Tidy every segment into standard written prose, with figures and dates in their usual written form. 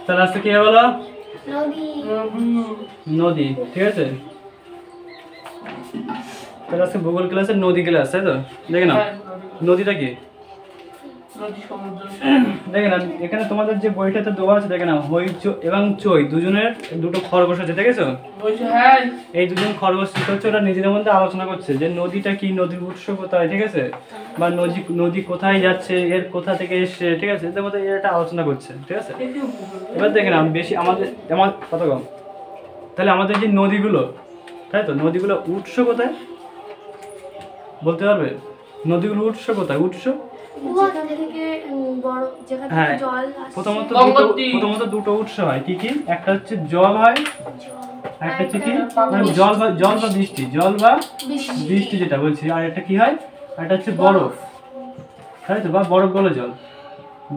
তাহলে আজকে কি হলো? নদী। নদী, ঠিক আছে। তাহলে আজকে ভূগোল ক্লাসের নদী ক্লাস, তাই তো? দেখে নাও নদীটা কি। দেখে না এখানে তোমাদের যে বইটাতে দেওয়া আছে, দেখে না হইচই এবং চই দুজনের দুটো খরগোশ আছে, দেখেছো? এই দুজন খরগোশ কি করছে, ওরা নিজেদের মধ্যে আলোচনা করছে যে নদীটা কি, নদীর উৎস কোথায়, ঠিক আছে, বা নদী কোথায় যাচ্ছে, এর কোথা থেকে এসছে, ঠিক আছে, এদের মধ্যে এটা আলোচনা করছে, ঠিক আছে। এবার দেখে না বেশি আমাদের কত কম, তাহলে আমাদের যে নদীগুলো, তাই তো, নদীগুলো উৎস কোথায় বলতে পারবে? নদীগুলোর উৎস কোথায়? উৎস হ্যাঁ, প্রথমত দুটো উৎস হয়, কি কি? একটা হচ্ছে জল হয়, একটা হচ্ছে কি মানে জল বা বৃষ্টি, বৃষ্টি যেটা বলছি, আর একটা কি হয়, একটা হচ্ছে বরফ, তাই তো, বা বরফ গলা জল,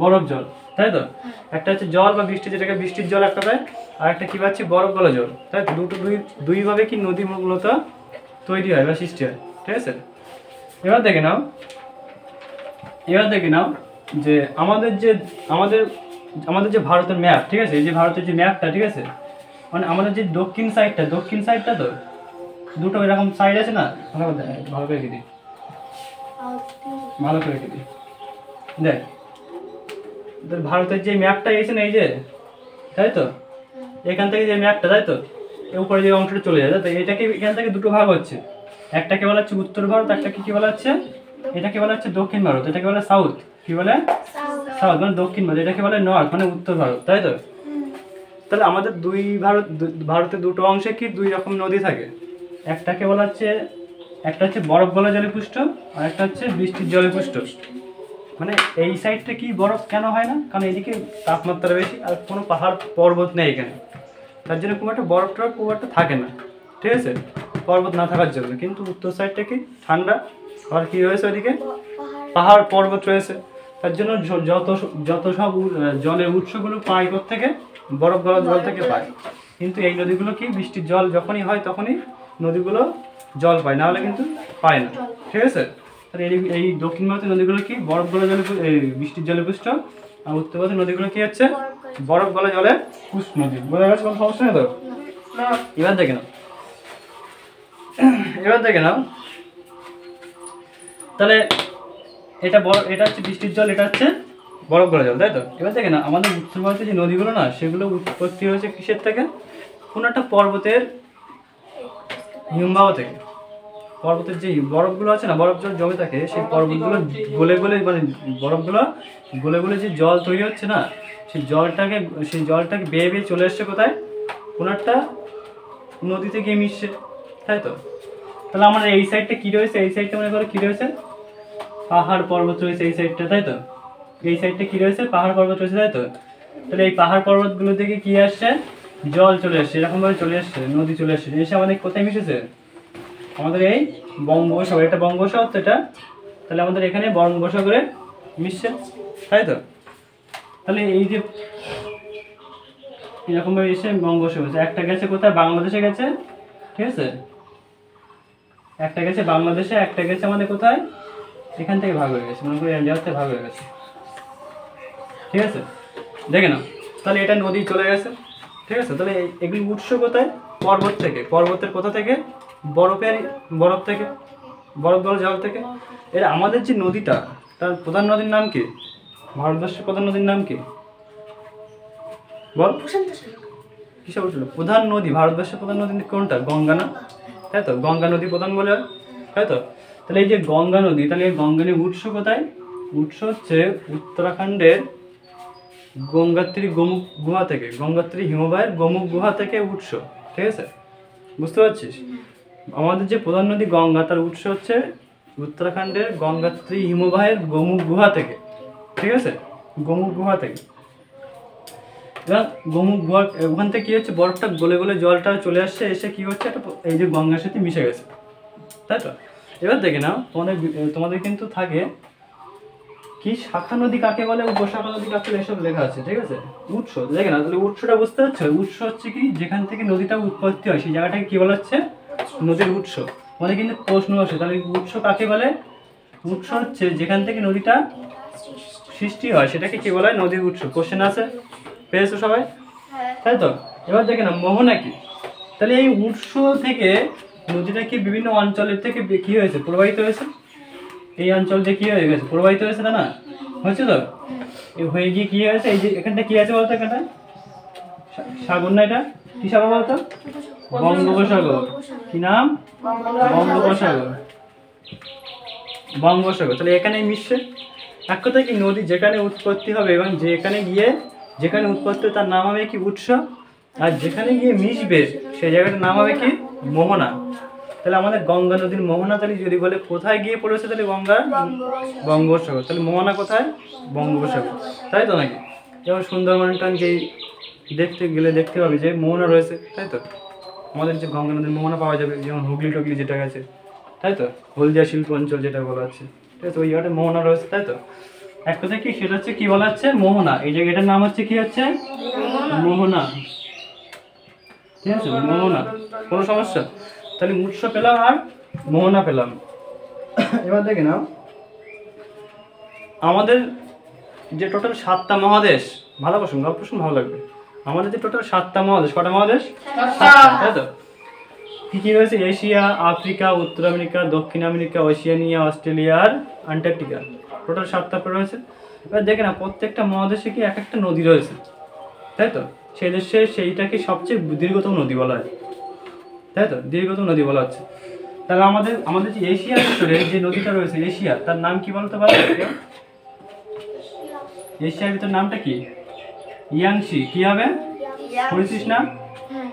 বরফ জল, তাই তো। একটা হচ্ছে জল বা বৃষ্টি, যেটাকে বৃষ্টির জল একটা পায়, আর একটা কি পাচ্ছি, বরফ গলা জল, তাই তো। দুই ভাবে কি নদী মূলত তৈরি হয় বা সৃষ্টি হয়, ঠিক আছে। এবার দেখে নাও যে আমাদের যে ভারতের ম্যাপ, ঠিক আছে, এই যে ভারতের যে ম্যাপটা, ঠিক আছে, মানে আমাদের যে দক্ষিণ সাইডটা তো দুটো এরকম সাইড আছে না, ভালো করে রেখে দিই দেখ, ভারতের যে ম্যাপটা এসে না, এই যে, তাই তো, এখান থেকে যে ম্যাপটা, তাই তো, এর উপরে যে অংশটা চলে যায়, তাই তো, এটাকে এখান থেকে দুটো ভাগ হচ্ছে, একটাকে বলা হচ্ছে উত্তর ভারত, একটাকে কি বলা হচ্ছে, এটাকে বলা হচ্ছে দক্ষিণ ভারত, এটাকে বলে সাউথ, কি বলে সাউথ মানে দক্ষিণ ভারত, এটাকে বলে নর্থ মানে উত্তর ভারত, তাই তো। তাহলে আমাদের ভারতের দুটো অংশে কি দুই রকম নদী থাকে, একটা হচ্ছে বরফ গলা জলে পুষ্ট, আর একটা হচ্ছে বৃষ্টির জলে পুষ্ট। মানে এই সাইডটা কি বরফ কেন হয় না, কারণ এদিকে তাপমাত্রা বেশি আর কোনো পাহাড় পর্বত নেই এখানে, তার জন্য খুব একটা বরফটা খুব একটা থাকে না, ঠিক আছে, পর্বত না থাকার জন্য। কিন্তু উত্তর সাইডটা কি ঠান্ডা, আর কি রয়েছে ওইদিকে পাহাড় পর্বত রয়েছে, তার জন্য যত সব জলের উৎসগুলো পায় থেকে বরফ গলা জল থেকে পায়। কিন্তু এই নদীগুলো কি বৃষ্টির জল যখনই হয় তখনই নদীগুলো জল পায়, না হলে কিন্তু পায় না, ঠিক আছে। তাহলে এই দক্ষিণ ভারতের নদীগুলো কি বরফ গলা জলে বৃষ্টির জলে পুষ্ট, আর উত্তর ভারতের নদীগুলো কি হচ্ছে বরফ গলা জলে পুষ্ট নদী। বোঝা গেছে? কোনো সমস্যা নেই তো? এবার দেখে নাও তাহলে এটা হচ্ছে বৃষ্টির জল, এটা হচ্ছে বরফ গলা জল, তাই তো। এবার দেখে না আমাদের উত্তর ভারতের যে নদীগুলো না, সেগুলো উৎপত্তি হয়েছে কিসের থেকে? কোনো একটা পর্বতের হিমবাহ থেকে। পর্বতের যে বরফগুলো আছে না, বরফ জল জমে থাকে, সেই পর্বতগুলো গলে মানে বরফগুলো গলে যে জল তৈরি হচ্ছে না, সেই জলটাকে বেয়ে চলে এসছে কোথায়? কোনো একটা নদীতে গিয়ে মিশছে, তাই তো। তাহলে আমাদের এই সাইডটা কি রয়েছে? এই সাইডটা মনে করো কি রয়েছে? পাহাড় পর্বত রয়েছে এই সাইডটা, তাই তো। এই সাইডটা কি রয়েছে? পাহাড় পর্বত রয়েছে, তাই তো। তাহলে এই পাহাড় পর্বতগুলো থেকে কি আসছে? জল চলে আসছে, এরকম ভাবে চলে আসছে, নদী চলে আসছে, এসে আমাদের কোথায় মিশেছে? আমাদের এই বঙ্গোপসাগর, এটা বঙ্গোপসাগর তো এটা, তাহলে আমাদের এখানে বঙ্গোপসাগরে মিশছে, তাই তো। তাহলে এই যে এরকম ভাবে এসে বঙ্গোপসাগর, একটা গেছে কোথায়? বাংলাদেশে গেছে, ঠিক আছে, একটা গেছে বাংলাদেশে, একটা গেছে আমাদের কোথায়? এখান থেকে ভাগ হয়ে গেছে, মনে করি ইন্ডিয়া থেকে ভাগ হয়ে গেছে, ঠিক আছে। দেখে নাও তাহলে এটা নদী চলে গেছে, ঠিক আছে। তাহলে এগুলি উৎস কোথায়? পর্বত থেকে। পর্বতের কোথা থেকে? বরফ থেকে, বরফ গলা জল থেকে। এর আমাদের যে নদীটা, তার প্রধান নদীর নাম কি? ভারতবর্ষের প্রধান নদীর নাম কি বল? কিসব উঠলো? প্রধান নদী ভারতবর্ষের প্রধান নদী কোনটা? গঙ্গা না, তাই তো। গঙ্গা নদী প্রধান বলে, তাই তো। তাহলে এই যে গঙ্গা নদী, তাহলে এই গঙ্গা নদীর উৎস কোথায়? উৎস হচ্ছে উত্তরাখণ্ডের গঙ্গোত্রী গোমুখ গুহা থেকে, গঙ্গোত্রী হিমবাহের গোমুখ গুহা থেকে উৎস, ঠিক আছে, বুঝতে পারছিস? আমাদের যে প্রধান নদী গঙ্গা, তার উৎস হচ্ছে উত্তরাখণ্ডের গঙ্গোত্রী হিমবাহের গোমুখ গুহা থেকে, ঠিক আছে, গোমুখ গুহা থেকে। এবার গোমুখ গুহা ওখান থেকে কি হচ্ছে? বরফটা গলে জলটা চলে আসছে, এসে কি হচ্ছে? এই যে গঙ্গার সাথে মিশে গেছে, তাই তো। এবার দেখে নাও তোমাদের কিন্তু থাকে কি শাখা নদী কাকে বলে, উপশাখা নদী কাকে বলে, এসব লেখা আছে, ঠিক আছে। উৎস দেখে না, তাহলে উৎসটা বুঝতে পারছো? উৎস হচ্ছে কি যেখান থেকে নদীটা উৎপত্তি হয়, সেই জায়গাটাকে কি বলা হচ্ছে? নদীর উৎস। মানে কিন্তু প্রশ্ন আসে, তাহলে উৎস কাকে বলে? উৎস হচ্ছে যেখান থেকে নদীটা সৃষ্টি হয়, সেটাকে কি বলা হয়? নদীর উৎস। কোশ্চেন আছে, পেয়েছো সবাই, তাই তো? এবার দেখে না মোহনা কি, তাহলে এই উৎস থেকে নদীটা কি বিভিন্ন অঞ্চলের থেকে কি হয়েছে, প্রবাহিত হয়েছে, এই অঞ্চল দিয়ে কি হয়ে গেছে, প্রবাহিত হয়েছে, তাই না? হয়েছে তো, হয়ে গিয়ে কি হয়েছে, এই যে এখানটা কি আছে বলতো, এখানটা সাগর না, এটা কি সাগর বলতো, বঙ্গোপসাগর। কি নাম? বঙ্গোপসাগর। বঙ্গোপসাগর। তাহলে এখানে মিশছে, এক কথায় কি নদী যেখানে উৎপত্তি হবে এবং যেখানে উৎপত্তি তার নাম হবে কি উৎস, আর যেখানে গিয়ে মিশবে সেই জায়গাটার নাম হবে কি মোহনা। তাহলে আমাদের গঙ্গা নদীর মোহনা, তাহলে যদি বলে কোথায় গিয়ে পড়েছে, তাহলে গঙ্গার বঙ্গোপসাগর। তাহলে মোহনা কোথায়? বঙ্গোপসাগর, তাই তো নাকি? যেমন সুন্দরবন টানকে দেখতে গেলে দেখতে পাবে যে মোহনা রয়েছে, তাই তো? আমাদের যে গঙ্গা নদীর মোহনা পাওয়া যাবে, যেমন হুগলি টুগলি যেটা গেছে, তাই তো? হলদিয়া শিল্প অঞ্চল যেটা বলা হচ্ছে, ঠিক আছে, ওই জায়গাটা মোহনা রয়েছে, তাই তো? এক কথা কি সেটা হচ্ছে কি বলা হচ্ছে, মোহনা। এই জায়গাটার নাম হচ্ছে কি হচ্ছে, মোহনা, ঠিক আছে, মোহনা। কোনো সমস্যা? তাহলে উৎস পেলাম আর মোহনা পেলাম। এবার দেখে নাও, আমাদের যে টোটাল 7টা মহাদেশ, ভালো প্রশ্ন, গল্প শুন ভালো লাগবে। আমাদের যে টোটাল 7টা মহাদেশ, কটা মহাদেশ? তাই তো? কি কি রয়েছে? এশিয়া, আফ্রিকা, উত্তর আমেরিকা, দক্ষিণ আমেরিকা, ওশেনিয়া, অস্ট্রেলিয়া আর আন্টার্কটিকা। টোটাল 7টা রয়েছে। এবার দেখে না, প্রত্যেকটা মহাদেশে কি এক একটা নদী রয়েছে, তাই তো? সেই দেশে সেইটাকে সবচেয়ে দীর্ঘতম নদী বলা হয়, তাই তো? দীর্ঘতম নদী বলা হচ্ছে। তাহলে আমাদের যে এশিয়ার ভিতরে যে নদীটা রয়েছে এশিয়া, তার নাম কি বলতে পারো? এশিয়ার ভিতর নামটা কি? ইয়াংশি। কি হবে? পড়েছিস না?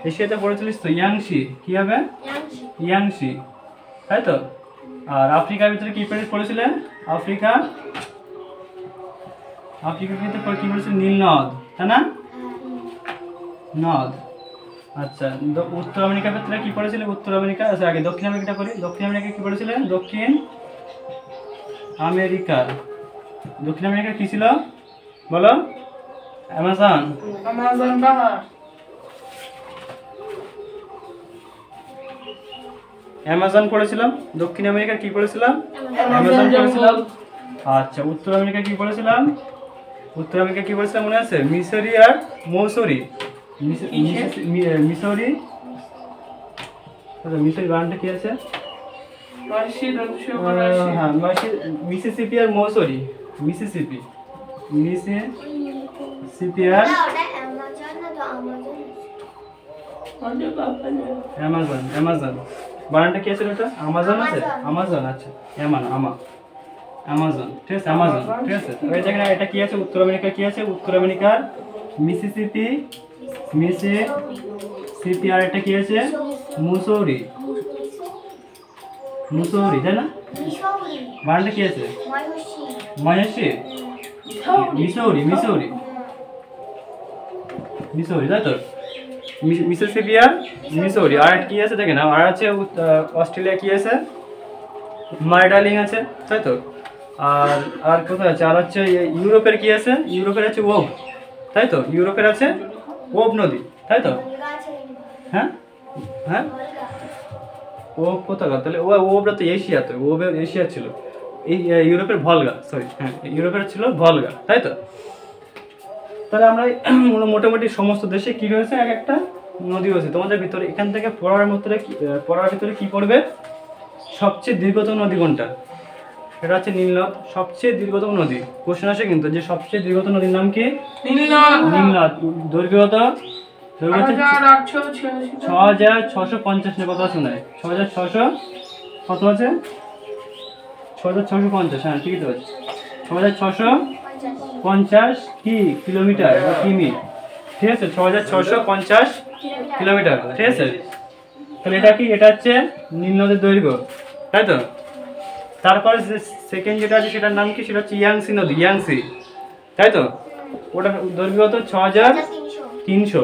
এশিয়াতে পড়েছিলিস তো, ইয়াংশি। কি হবে? ইয়াংশি, তাই তো? আর আফ্রিকার ভিতরে কি পড়েছিলেন? আফ্রিকার ভিতরে কি পড়েছিল? নীল নদ, তাই না? নদ। আচ্ছা, উত্তর আমেরিকার ভিতরে কি পড়েছিল? উত্তর আমেরিকা, আচ্ছা আগে দক্ষিণ আমেরিকাটা পড়ি। দক্ষিণ আমেরিকা কি পড়েছিলেন? দক্ষিণ আমেরিকা কি ছিল বলো? অ্যামাজন। অ্যামাজন পড়েছিলাম। দক্ষিণ আমেরিকার কি পড়েছিলাম? অ্যামাজন পড়েছিলাম। আচ্ছা, উত্তর আমেরিকা কি পড়েছিলাম? মনে আছে? মিসরি আর মৌসরি। মিসরি, মিসরি বানানটা কি আছে? হ্যাঁ, মিসিসিপি আর মৌসরি। মিসিসিপি আর অ্যামাজন বানানটা কি আছে? ওটা আমাজন আছে, আমাজন। আচ্ছা, আমাজন, ঠিক আছে, আমাজন, ঠিক আছে। ওই দেখেন এটা কি আছে? উত্তর আমেরিকা কি আছে? উত্তর আমেরিকার মিসিসিপি আর এটা কি আছে? মুসৌরি, তাই না? বানানটা কি আছে? মহেশি, মিসৌরি, তাই তো? মিসিসিপি আর মিসৌরি। আর কি আছে দেখেন, আর আছে অস্ট্রেলিয়া কি আছে? মার্ডার্লিং আছে, তাই তো? আর কোথায় আছে? আর হচ্ছে ইউরোপের কি আছে? ইউরোপের আছে ওব, তাই তো? ইউরোপের আছে ওব নদী, তাই তো? হ্যাঁ, ওব কোথায়? তাহলে ওবটা তো এশিয়া, তো ওবের এশিয়া ছিল। এই ইউরোপের ভলগা, সরি, হ্যাঁ, ইউরোপের ছিল ভলগা, তাই তো? তাহলে আমরা মোটামুটি সমস্ত দেশে কি রয়েছে? এক একটা নদী রয়েছে। তোমাদের ভিতরে এখান থেকে পড়ার ভিতরে কি পড়বে? সবচেয়ে দীর্ঘতম নদী কোনটা? এটা হচ্ছে নীল নদ, সবচেয়ে দীর্ঘতম নদী। কোশ্চেন আসে কিন্তু, যে সবচেয়ে দীর্ঘতম নদীর নাম কি? নীল নদ। দৈর্ঘ্য 6650 না কত আছে? নয় 6600, কত আছে? 6650, হ্যাঁ ঠিকই তো আছে। 6650 কি কিলোমিটার বা কিমি, ঠিক আছে? 6650 কিলোমিটার, ঠিক আছে? তাহলে এটা কি? এটা হচ্ছে নীল নদের দৈর্ঘ্য, তাই তো? তারপরে সেকেন্ড যেটা আছে সেটার নাম কি? সেটা হচ্ছে ইয়াংসি নদী, ইয়াংসি, তাই তো? ওটার দৈর্ঘ্য কত? 6300,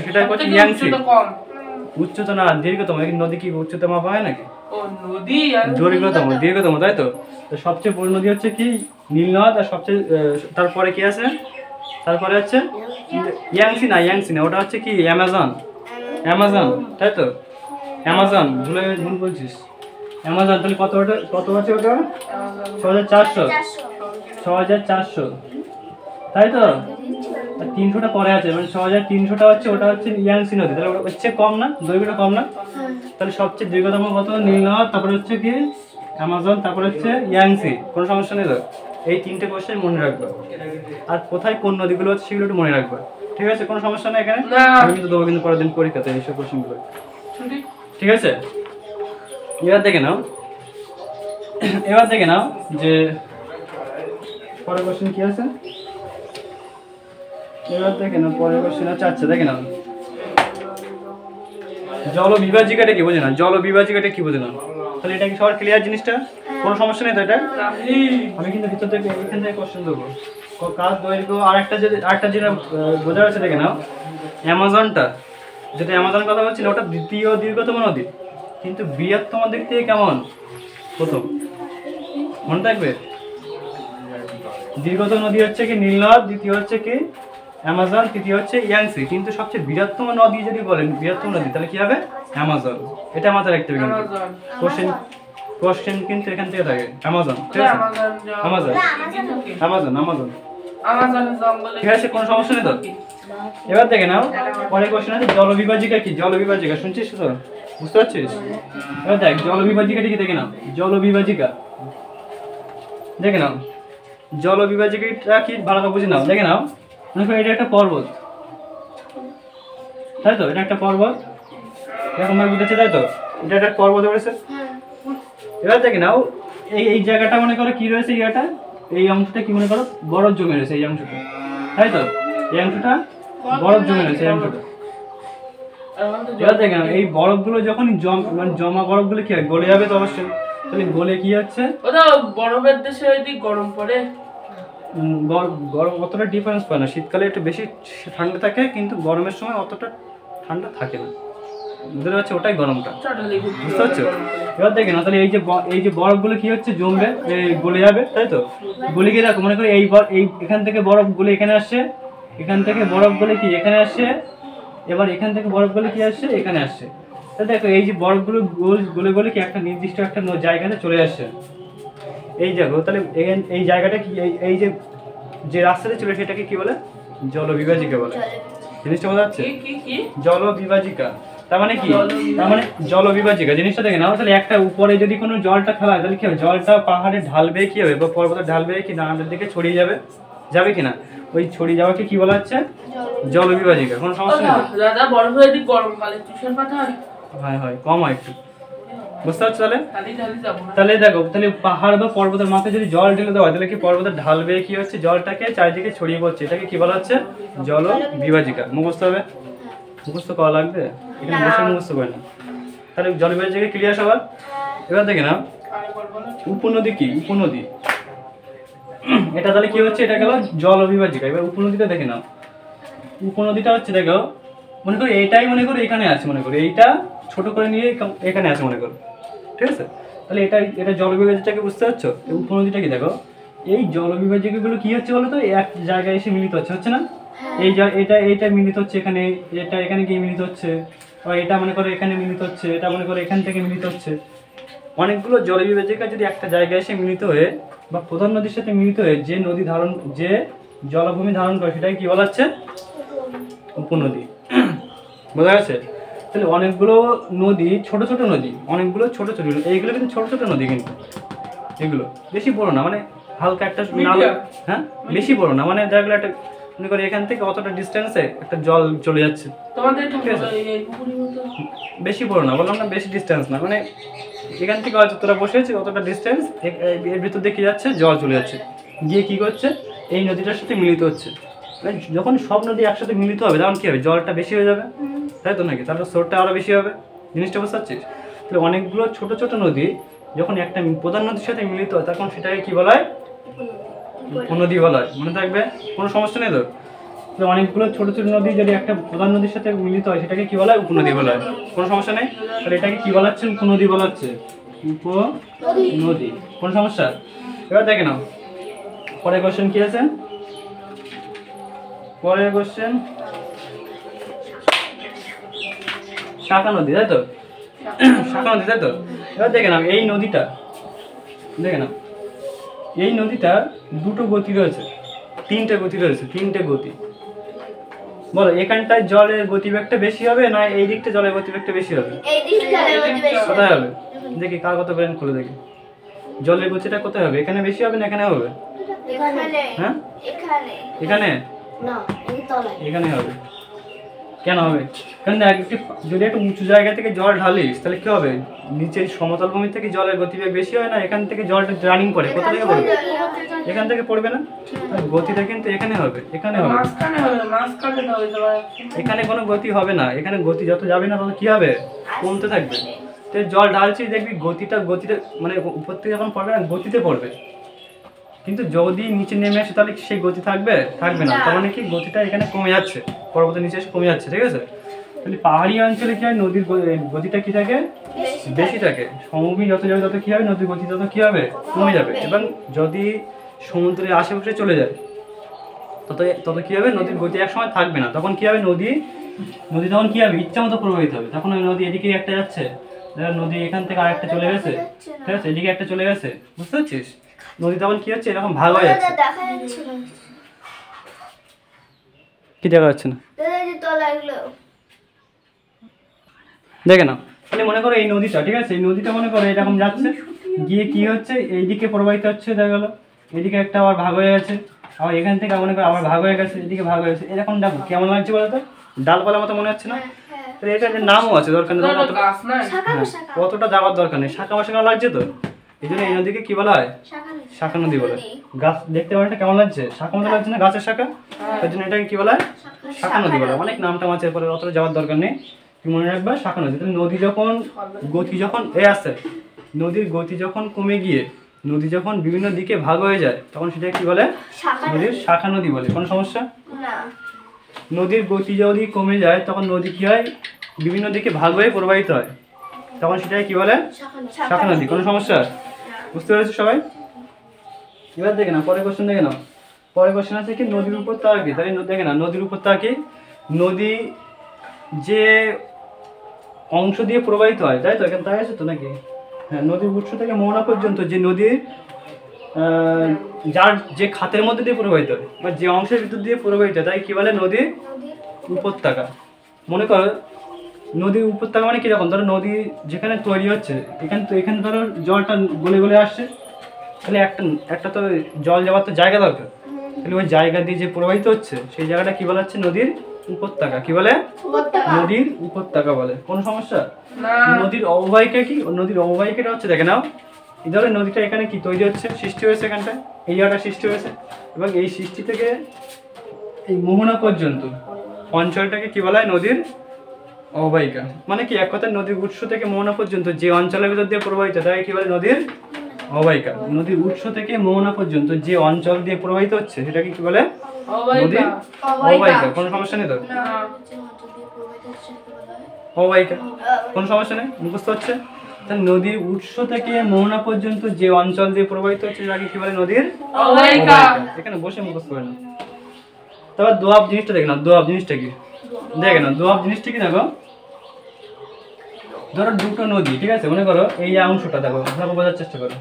সেটা হচ্ছে ইয়াংসি। উচ্চতম না দীর্ঘতম? নদী কি উচ্চতম মাপা হয় নাকি? দীর্ঘতম, তাই তো? সবচেয়ে বড় নদী হচ্ছে কি? নীল নদ। আর সবচেয়ে তারপরে কি আছে? তারপরে হচ্ছে ইয়াংসি না, ওটা হচ্ছে কি? অ্যামাজন, তাই তো? অ্যামাজন, ভুল বলছিস, অ্যামাজন। তাহলে কত আছে ওটা? 6400, তাই তো? আর 300টা পরে আছে, মানে 6300টা হচ্ছে, ওটা হচ্ছে ইয়াংসি নদী, তাহলে ওটা হচ্ছে কম না, দৈর্ঘ্যটা কম না? তাহলে সবচেয়ে দীর্ঘতম কত? নীল নদ, তারপরে হচ্ছে কি অ্যামাজন, তারপরে হচ্ছে ইয়াংসি। কোনো সমস্যা নেই তো? এই 3টে কোশ্চেন মনে রাখবে, আর কোথায় কোন নদীগুলো হচ্ছে সেগুলো একটু মনে রাখবে, ঠিক আছে? কোনো সমস্যা নেই এখানে, আমি কিন্তু দেবো কিন্তু পরের দিন পরীক্ষাতে এইসব কোশ্চেনগুলো, ঠিক আছে? এবার দেখে নাও, এবার দেখে নাও যে পরের কোশ্চেন কি আছে। এবার দেখে নাও পরের কোশ্চেন আছে, আচ্ছা দেখে নাও, জল বিভাজিকাটা কি বোঝে না? জল বিভাজিকাটা কি বোঝে না? তাহলে এটা কি সবার ক্লিয়ার জিনিসটা? কোনো সমস্যা নেই তো? এটা আমি কিন্তু ভিতর থেকে এখান থেকে কোশ্চেন দেবো। কাজ দৈর্ঘ্য আরেকটা যেটা বোঝা যাচ্ছে, দেখে নাও অ্যামাজনটা, যেটা অ্যামাজন কথা বলছিল, ওটা দ্বিতীয় দীর্ঘতম নদী, কিন্তু বৃহত্তম দিক থেকে কেমন? প্রথম। মনে থাকবে, দীর্ঘতম নদী হচ্ছে কি নীল নদ, দ্বিতীয় হচ্ছে কি অ্যামাজন, তৃতীয় হচ্ছে ইয়াংসি, কিন্তু সবচেয়ে বৃহত্তম নদী যদি বলেন, বৃহত্তম নদী, তাহলে কি হবে? অ্যামাজন। এটা মাথায় রাখতে হবে কিন্তু, কোশ্চেন কিন্তু এখান থেকে থাকে অ্যামাজন, ঠিক আছে? অ্যামাজন, অ্যামাজন, অ্যামাজন, ঠিক আছে? কোনো সমস্যা নেই তো? এবার দেখে নাও পরের কোশ্চেন আছে, জলবিভাজিকা কি? জলবিভাজিকা শুনছিস তো? বুঝতে পারছিস? এবার দেখ জলবিভাজিকাটা কি, দেখে নাও জলবিভাজিকা, দেখে নাও জলবিভাজিকাটা কি ভালো করে বুঝে নাও। দেখে নাও, মনে করো এটা একটা পর্বত, তাই তো? এটা একটা পর্বত, এরকম ভাবে বুঝেছে, তাই তো? এটা একটা পর্বত রয়েছে। এবার দেখে নাও এই জায়গাটা মনে করো কি রয়েছে, জায়গাটা এই অংশটা কি মনে করো বরফ জমে রয়েছে, এই অংশটা, তাই তো? এই অংশটা বরফ জমে রয়েছে, এই অংশটা। এবার দেখে নাও এই বরফগুলো যখন জমা বরফগুলো কি হয়, গলে যাবে তো অবশ্যই, তাহলে গলে কি হচ্ছে, ওটা বরফের দেশে ওইদিক গরম পড়ে, গরম অতটা ডিফারেন্স পায় না, শীতকালে একটু বেশি ঠান্ডা থাকে, কিন্তু গরমের সময় অতটা ঠান্ডা থাকে না, বুঝতে পারছো? ওটাই গরমটা, বুঝতে পারছো? এবার দেখে না, তাহলে এই যে বরফগুলো কি হচ্ছে, জমবে, গলে যাবে, তাই তো? গলে গিয়ে দেখো মনে করি এই এখান থেকে বরফ গলে এখানে আসছে, এখান থেকে বরফ গলে কি এখানে আসছে, এবার এখান থেকে বরফ গলে কি আসছে, এখানে আসছে। তা দেখো এই যে বরফগুলো গলে গলে কি একটা নির্দিষ্ট একটা জায়গাতে চলে আসছে, এই জায়গা। তাহলে এই জায়গাটা কি, এই যে রাস্তাটা ছিল সেটাকে কি বলে? জলবিভাজিকা বলে। জিনিসটা বোঝা যাচ্ছে? জলবিভাজিকা তার মানে কি? তার মানে জলবিভাজিকা জিনিসটা দেখে নাও। তাহলে একটা উপরে যদি কোনো জলটা ফেলা হয়, তাহলে কি হবে? জলটা পাহাড়ে ঢালবে কি হবে, বা পর্বতে ঢালবে কি নানাদের দিকে ছড়িয়ে যাবে কিনা? ওই ছড়িয়ে যাওয়াকে কি বলা হচ্ছে? জলবিভাজিকা। কোনো সমস্যা নেই? দাদা বরফ হয়ে গরমকালে তুষারপাত হয়? হয় কম হয় একটু, বুঝতে পারছো? তাহলে দেখো, তাহলে পাহাড় বা পর্বতের মাথায় যদি জল ঢেলে দেওয়া হয়, তাহলে কি পর্বতের ঢালবে কি হচ্ছে, জলটাকে চারিদিকে ছড়িয়ে পড়ছে, এটাকে কি বলা হচ্ছে? জল বিভাজিকা। মুখস্থ হবে, মুখস্থ করা লাগবে, এখানে বসে মুখস্থ করে না। তাহলে জল বিভাজিকা ক্লিয়ার সবার? এবার দেখে না উপনদী কি? উপনদী, এটা তাহলে কি হচ্ছে? এটা গেল জল বিভাজিকা। এবার উপনদীটা দেখে নাও। উপনদীটা হচ্ছে দেখো, মনে করো এইটাই মনে করো এখানে আছে, মনে করো এইটা ছোট করে নিয়ে এখানে আছে মনে করো, ঠিক আছে? তাহলে এটা জলবিভাজিকাকে বুঝতে পারছো? এই উপনদীটা কি দেখো, এই জলবিভাজিকাগুলো কি হচ্ছে বলো তো, এক জায়গায় এসে মিলিত হচ্ছে না? এটা মিলিত হচ্ছে এখানে, এটা এখানে গিয়ে মিলিত হচ্ছে, বা এটা মনে করো এখানে মিলিত হচ্ছে, এটা মনে করো এখান থেকে মিলিত হচ্ছে। অনেকগুলো জলবিভাজিকা যদি একটা জায়গায় এসে মিলিত হয়ে বা প্রধান নদীর সাথে মিলিত হয়ে যে জলভূমি ধারণ করে, সেটাকে কি বলা হচ্ছে? উপনদী। বোঝা গেছে? তাহলে অনেকগুলো নদী, ছোট ছোট নদী, অনেকগুলো ছোট ছোট, এইগুলো কিন্তু ছোট ছোট নদী, কিন্তু এগুলো বেশি বড় না, মানে হালকা একটা নালা, হ্যাঁ বেশি বড় না, মানে দেখলে একটা মনে করি এখান থেকে অতটা ডিস্টেন্সে একটা জল চলে যাচ্ছে, বেশি বড় না, বললাম না বেশি ডিস্টেন্স না, মানে এখান থেকে হয়তো তোরা বসে আছিস অতটা ডিস্টেন্স, এর ভিতর দিয়ে কি যাচ্ছে, জল চলে যাচ্ছে, গিয়ে কি করছে, এই নদীটার সাথে মিলিত হচ্ছে। মানে যখন সব নদী একসাথে মিলিত হবে, তখন কি হবে? জলটা বেশি হয়ে যাবে, তাই তো নাকি? তাহলে স্রোতটা আরো বেশি হবে। জিনিসটা বুঝতে পারছিস? তাহলে অনেকগুলো ছোট ছোট নদী যখন একটা প্রধান নদীর সাথে মিলিত হয়, তখন সেটাকে কি বলা হয়? উপনদী বলা হয়। মনে থাকবে, কোনো সমস্যা নেই তো? তাহলে অনেকগুলো ছোট ছোট নদী যদি একটা প্রধান নদীর সাথে মিলিত হয়, সেটাকে কি বলা হয়? উপনদী বলা হয়। কোনো সমস্যা নেই? তাহলে এটাকে কি বলা হচ্ছে? উপনদী বলা হচ্ছে, উপনদী। কোনো সমস্যা? এবার দেখে নাও পরের কোশ্চেন কি আছে। পরের কোশ্চেন শাখা নদী, তাই তো? শাখা নদী, তাই তো? এবার দেখে নাও এই নদীটা, দেখে নাও এই নদীটা দুটো গতি রয়েছে, তিনটে গতি রয়েছে, তিনটে গতি। বলো এখানটায় জলের গতিবেগটা বেশি হবে না এই দিকটা জলের গতিবেগটা বেশি হবে? কোথায় হবে দেখি, কার কত ব্রেন খুলে দেখি। জলের গতিটা কোথায় হবে? এখানে বেশি হবে না এখানে হবে? হ্যাঁ এখানে, এখানে হবে। কেন হবে? কারণ যদি একটা উঁচু জায়গা থেকে জল ঢালিস তাহলে কি হবে, নিচের সমতল ভূমি থেকে জলের গতিবেগ বেশি হয় না, এখান থেকে জলটা রানিং করে কোথা থেকে পড়বে? এখান থেকে পড়বে না? গতিটা কিন্তু এখানে হবে, এখানে হবে। এখানে কোনো গতি হবে না, এখানে গতি যত যাবে না তত কি হবে, কমতে থাকবে। তো জল ঢালছিস দেখবি গতিটা মানে উপর থেকে যখন পড়বে না গতিতে পড়বে, কিন্তু যদি নিচে নেমে আসে তাহলে সেই গতি থাকবে না, তার মানে কি গতিটা এখানে কমে যাচ্ছে, পর্বতের নিচে এসে কমে যাচ্ছে, ঠিক আছে? তাহলে পাহাড়ি অঞ্চলে কি হয়, নদীর গতিটা কি থাকে, বেশি থাকে। সমভূমি যত যাবে তত কি হবে, নদীর গতি তত কি হবে, কমে যাবে। এবং যদি সমুদ্রের আশেপাশে চলে যায় তত কি হবে, নদীর গতি এক সময় থাকবে না, তখন কি হবে, নদী তখন কি হবে, ইচ্ছা মতো প্রবাহিত হবে। তখন ওই নদী এদিকে একটা যাচ্ছে, নদী এখান থেকে আরেকটা চলে গেছে, ঠিক আছে, এদিকে একটা চলে গেছে, বুঝতে পারছিস? নদী তখন কি হচ্ছে, এরকম ভাগ হয়ে যাচ্ছে। কি দেখা যাচ্ছে না দেখে না, মানে মনে করো এই নদীটা, ঠিক আছে, এই নদীটা মনে করো এরকম যাচ্ছে, গিয়ে কি হচ্ছে, এইদিকে প্রবাহিত হচ্ছে, দেখা গেলো এদিকে একটা আবার ভাগ হয়ে গেছে, আবার এখান থেকে মনে করো আবার ভাগ হয়ে গেছে, এদিকে ভাগ হয়ে গেছে, এরকম দেখো কেমন লাগছে বলতো, ডালপালার মতো মনে হচ্ছে না? তাহলে এটা যে নামও আছে, দরকার নেই, কতটা যাওয়ার দরকার নেই, শাখা বাসা লাগছে তো, এই জন্য এই নদীকে কি বলা হয়, শাখা নদী বলে। গাছ দেখতে পারে কেমন লাগছে, শাখা মতো লাগছে না, গাছের শাখা, তার জন্য এটাকে কি বলা হয়, শাখা নদী বলে। অনেক নামটা আছে, এরপরে অতটা যাওয়ার দরকার নেই, কি মনে রাখবা, শাখা নদী। নদী যখন গতি যখন আসছে, নদীর গতি যখন কমে গিয়ে নদী যখন বিভিন্ন দিকে ভাগ হয়ে যায় তখন সেটা কি বলে, নদীর শাখা নদী বলে। কোনো সমস্যা? নদীর গতি যদি কমে যায় তখন নদী কি হয়, বিভিন্ন দিকে ভাগ হয়ে প্রবাহিত হয়, তখন সেটাকে কি বলে, শাখা নদী। কোনো সমস্যা? বুঝতে পেরেছো সবাই? এবার দেখে না, পরের কোশ্চেন দেখে নাও। পরের কোশ্চেন আছে কি, নদীর উপর তারা কি, তাই দেখে না, নদীর উপর তারা কি, নদী যে অংশ দিয়ে প্রবাহিত হয়, তাই তো, এখানে তাই আছে তো নাকি? হ্যাঁ, নদীর উৎস থেকে মোহনা পর্যন্ত যে নদীর যার যে খাতের মধ্যে দিয়ে প্রবাহিত হয় বা যে অংশের ভিতর দিয়ে প্রবাহিত হয় তাই কি বলে, নদীর উপত্যকা। মনে করো নদীর উপত্যকা মানে কিরকম, ধরো নদী যেখানে তৈরি হচ্ছে এখানে ধরো জলটা গলে গলে আসছে, তাহলে একটা তো জল যাওয়ার তো জায়গা দরকার, তাহলে ওই জায়গা দিয়ে যে প্রবাহিত হচ্ছে সেই জায়গাটা কি বলা হচ্ছে, নদীর উপত্যকা। কি বলে, নদীর উপত্যকা বলে। কোনো সমস্যা? নদীর অববাহিকা কি, নদীর অববাহিকাটা হচ্ছে, দেখে নাও, এই ধরনের নদীটা এখানে কি তৈরি হচ্ছে, সৃষ্টি হয়েছে, এখানটায় এই জায়গাটা সৃষ্টি হয়েছে, এবং এই সৃষ্টি থেকে এই মোহনা পর্যন্ত অঞ্চলটাকে কি বলা হয়, নদীর অববাহিকা। মানে কি, এক কথায় নদীর উৎস থেকে মোহনা পর্যন্ত যে অঞ্চলের ভিতর দিয়ে প্রবাহিত তাই কি বলে, নদীর অববাহিকা। নদীর উৎস থেকে মোহনা পর্যন্ত যে অঞ্চল দিয়ে প্রবাহিত হচ্ছে সেটাকে কি বলে, নদীর অববাহিকা। কোনো সমস্যা নেই তো, অববাহিকা, কোনো সমস্যা নেই, মুখস্থ হচ্ছে। তাহলে নদীর উৎস থেকে মোহনা পর্যন্ত যে অঞ্চল দিয়ে প্রবাহিত হচ্ছে সেটাকে কি বলে, নদীর অববাহিকা। এখানে বসে মুখস্থ করে না। তারপর দোয়াব জিনিসটা দেখে না, দোয়াব জিনিসটা কি দেখে না, দোয়াব জিনিসটা কি দেখো, ধরো দুটো নদী, ঠিক আছে, মনে করো এই অংশটা দেখো, ভালো বোঝার চেষ্টা করো,